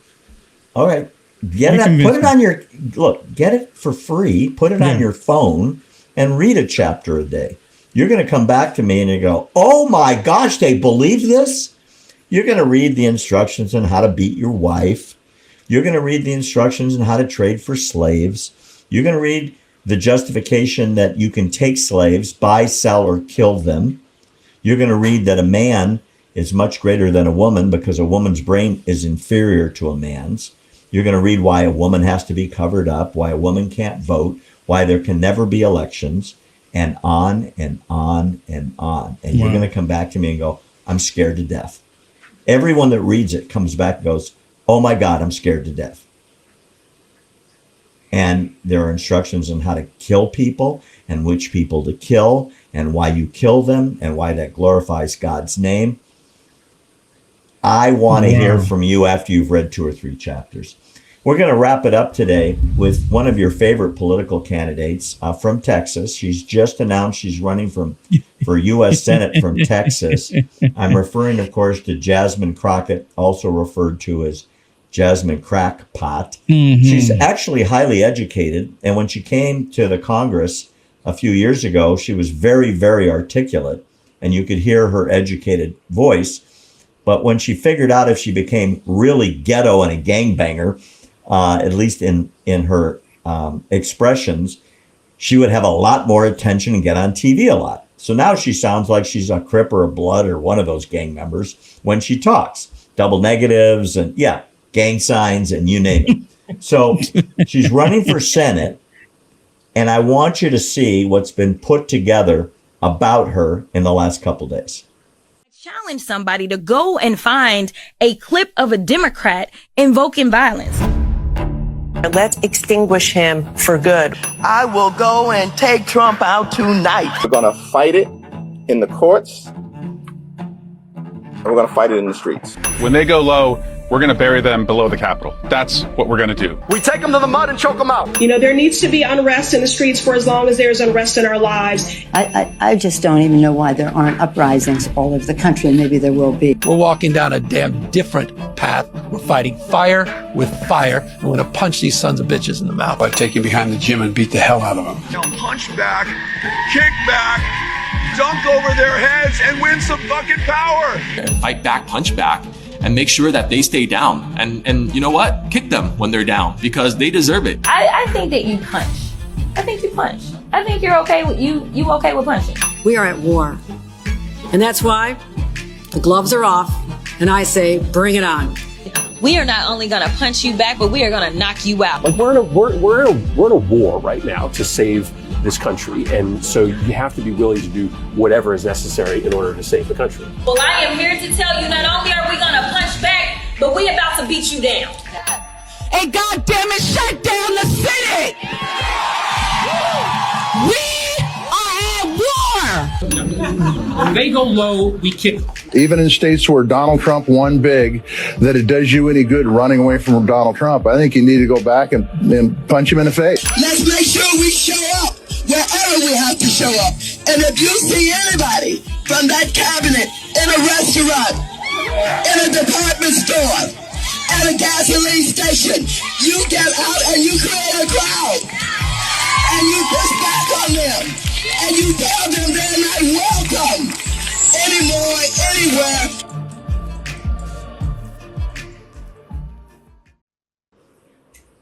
All right. Get You it. convinced Put it me. on your, get it for free. Put it on your phone. and read a chapter a day. You're going to come back to me and you go, oh my gosh, they believe this? You're going to read the instructions on how to beat your wife. You're going to read the instructions on how to trade for slaves. You're going to read the justification that you can take slaves, buy, sell, or kill them. You're going to read that a man is much greater than a woman because a woman's brain is inferior to a man's. You're going to read why a woman has to be covered up, why a woman can't vote, why there can never be elections, and on and on and on. And You're going to come back to me and go, I'm scared to death. Everyone that reads it comes back and goes, oh my God, I'm scared to death. And there are instructions on how to kill people and which people to kill and why you kill them and why that glorifies God's name. I want to hear from you after you've read 2 or 3 chapters. We're going to wrap it up today with one of your favorite political candidates from Texas. She's just announced she's running for U.S. Senate from Texas. I'm referring, of course, to Jasmine Crockett, also referred to as Jasmine Crackpot. Mm-hmm. She's actually highly educated. And when she came to the Congress a few years ago, she was very, very articulate. And you could hear her educated voice. But when she figured out if she became really ghetto and a gangbanger, at least in her expressions, she would have a lot more attention and get on TV a lot. So now she sounds like she's a Crip or a Blood or one of those gang members when she talks. Double negatives and, gang signs and you name it. So she's running for Senate, and I want you to see what's been put together about her in the last couple days. Challenge somebody to go and find a clip of a Democrat invoking violence. Let's extinguish him for good. I will go and take Trump out tonight. We're going to fight it in the courts, and we're going to fight it in the streets. When they go low, we're going to bury them below the Capitol. That's what we're going to do. We take them to the mud and choke them out. You know, there needs to be unrest in the streets for as long as there's unrest in our lives. I just don't even know why there aren't uprisings all over the country, and maybe there will be. We're walking down a damn different path. We're fighting fire with fire, and we're going to punch these sons of bitches in the mouth. I'd take you behind the gym and beat the hell out of them. Now punch back, kick back, dunk over their heads, and win some fucking power. Fight back, punch back, and make sure that they stay down. And you know what? Kick them when they're down because they deserve it. I think that you punch. I think you punch. I think you're okay with you okay with punching. We are at war. And that's why the gloves are off and I say, bring it on. We are not only going to punch you back, but we are going to knock you out. Like we're in a war right now to save this country, and so you have to be willing to do whatever is necessary in order to save the country. Well, I am here to tell you, not only are we going to punch back, but we about to beat you down. And goddamn it, shut down the city! We are at war! When they go low, we kick. Even in states where Donald Trump won big, that it does you any good running away from Donald Trump. I think you need to go back and punch him in the face. Let's make sure we show up wherever we have to show up. And if you see anybody from that cabinet in a restaurant, in a department store, at a gasoline station, you get out and you create a crowd. And you push back on them. And you tell them they're not welcome anymore, anywhere.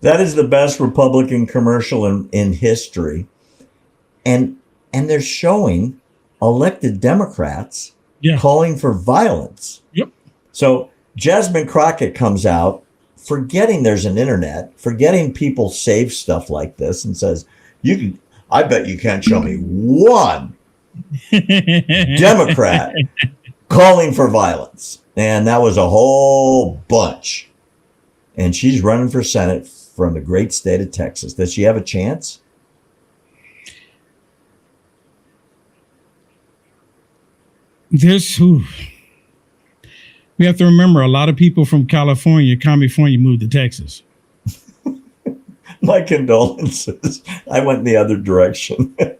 That is the best Republican commercial in history. And they're showing elected Democrats calling for violence. Yep. So Jasmine Crockett comes out, forgetting there's an internet, forgetting people save stuff like this, and says, I bet you can't show me one Democrat calling for violence. And that was a whole bunch. And she's running for Senate from the great state of Texas. Does she have a chance? We have to remember a lot of people from California moved to Texas. My condolences. I went the other direction. Because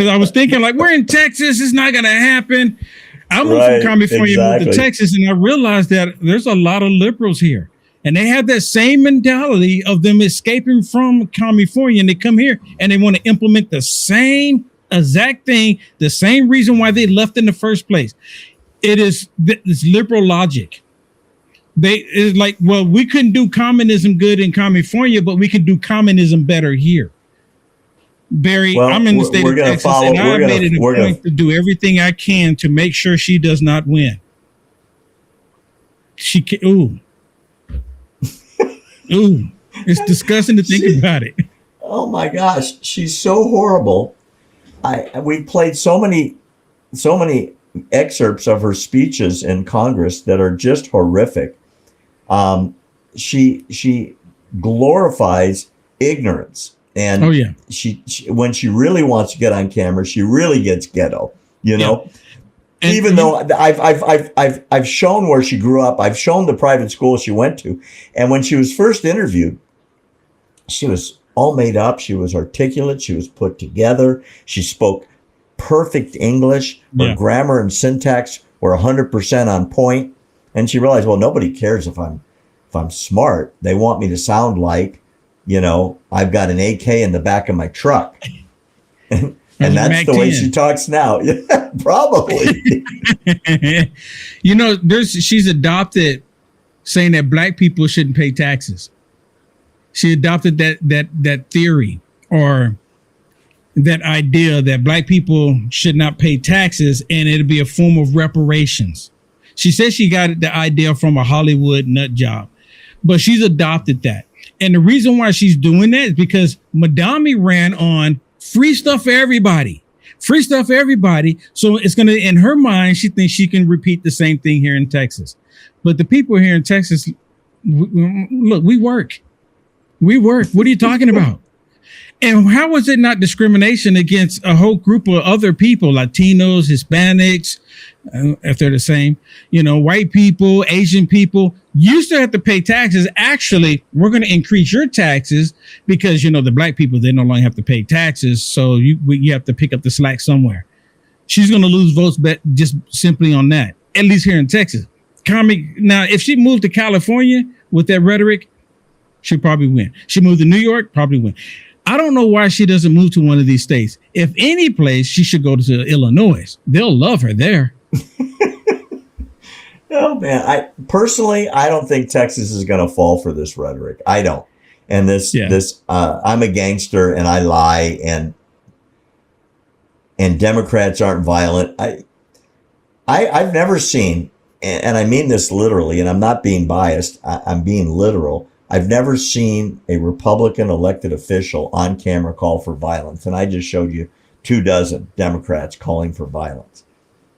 I was thinking, like, we're in Texas. It's not going to happen. I moved from California, moved to Texas, and I realized that there's a lot of liberals here. And they have that same mentality of them escaping from California, and they come here and they want to implement the same exact thing, the same reason why they left in the first place. It's liberal logic. It's like, well, we couldn't do communism good in California, but we can do communism better here. Barry, Well, I'm in the state we're of gonna Texas, follow- and I we're gonna- made it a we're gonna- point to do everything I can to make sure she does not win. She can, ooh, it's disgusting to think about it. Oh my gosh, she's so horrible. We played so many excerpts of her speeches in Congress that are just horrific. She glorifies ignorance, and Oh, yeah. she when she really wants to get on camera, she really gets ghetto. You know, And even though I've shown where she grew up, I've shown the private school she went to, and when she was first interviewed, she was all made up. She was articulate. She was put together. She spoke perfect English. Her grammar and syntax were 100% on point. And she realized, well, nobody cares if I'm smart. They want me to sound like, you know, I've got an AK in the back of my truck. And that's the way she talks now. Yeah, probably. You know, she's adopted saying that black people shouldn't pay taxes. She adopted that theory, or that idea that black people should not pay taxes, and it'll be a form of reparations. She says she got the idea from a Hollywood nut job, but she's adopted that. And the reason why she's doing that is because Madami ran on free stuff for everybody. Free stuff for everybody. So it's going to, in her mind, she thinks she can repeat the same thing here in Texas. But the people here in Texas, look, we work. We work. What are you talking about? And how is it not discrimination against a whole group of other people, Latinos, Hispanics, if they're the same, you know, white people, Asian people? You still have to pay taxes. Actually, we're going to increase your taxes because, you know, the black people, they no longer have to pay taxes. So you have to pick up the slack somewhere. She's going to lose votes just simply on that, at least here in Texas. Now, if she moved to California with that rhetoric, she'd probably win. She moved to New York, probably win. I don't know why she doesn't move to one of these states. If any place, she should go to Illinois. They'll love her there. Oh man, I don't think Texas is going to fall for this rhetoric. I don't. And this I'm a gangster and I lie and Democrats aren't violent. I've never seen, and I mean this literally, and I'm not being biased. I'm being literal. I've never seen a Republican elected official on camera call for violence. And I just showed you 24 Democrats calling for violence,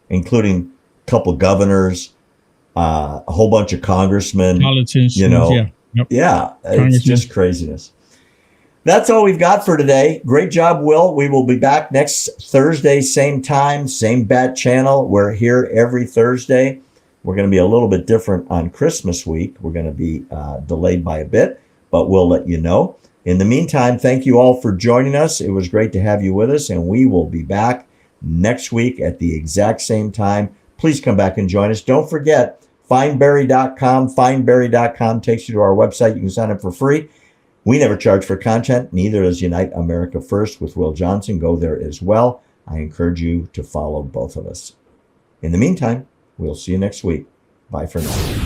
including a couple governors, a whole bunch of congressmen, politicians, you know, it's just craziness. That's all we've got for today. Great job, Will. We will be back next Thursday, same time, same bat channel. We're here every Thursday. We're going to be a little bit different on Christmas week. We're going to be delayed by a bit, but we'll let you know. In the meantime, thank you all for joining us. It was great to have you with us, and we will be back next week at the exact same time. Please come back and join us. Don't forget, findberry.com. Findberry.com takes you to our website. You can sign up for free. We never charge for content. Neither does Unite America First with Will Johnson. Go there as well. I encourage you to follow both of us. In the meantime, we'll see you next week. Bye for now.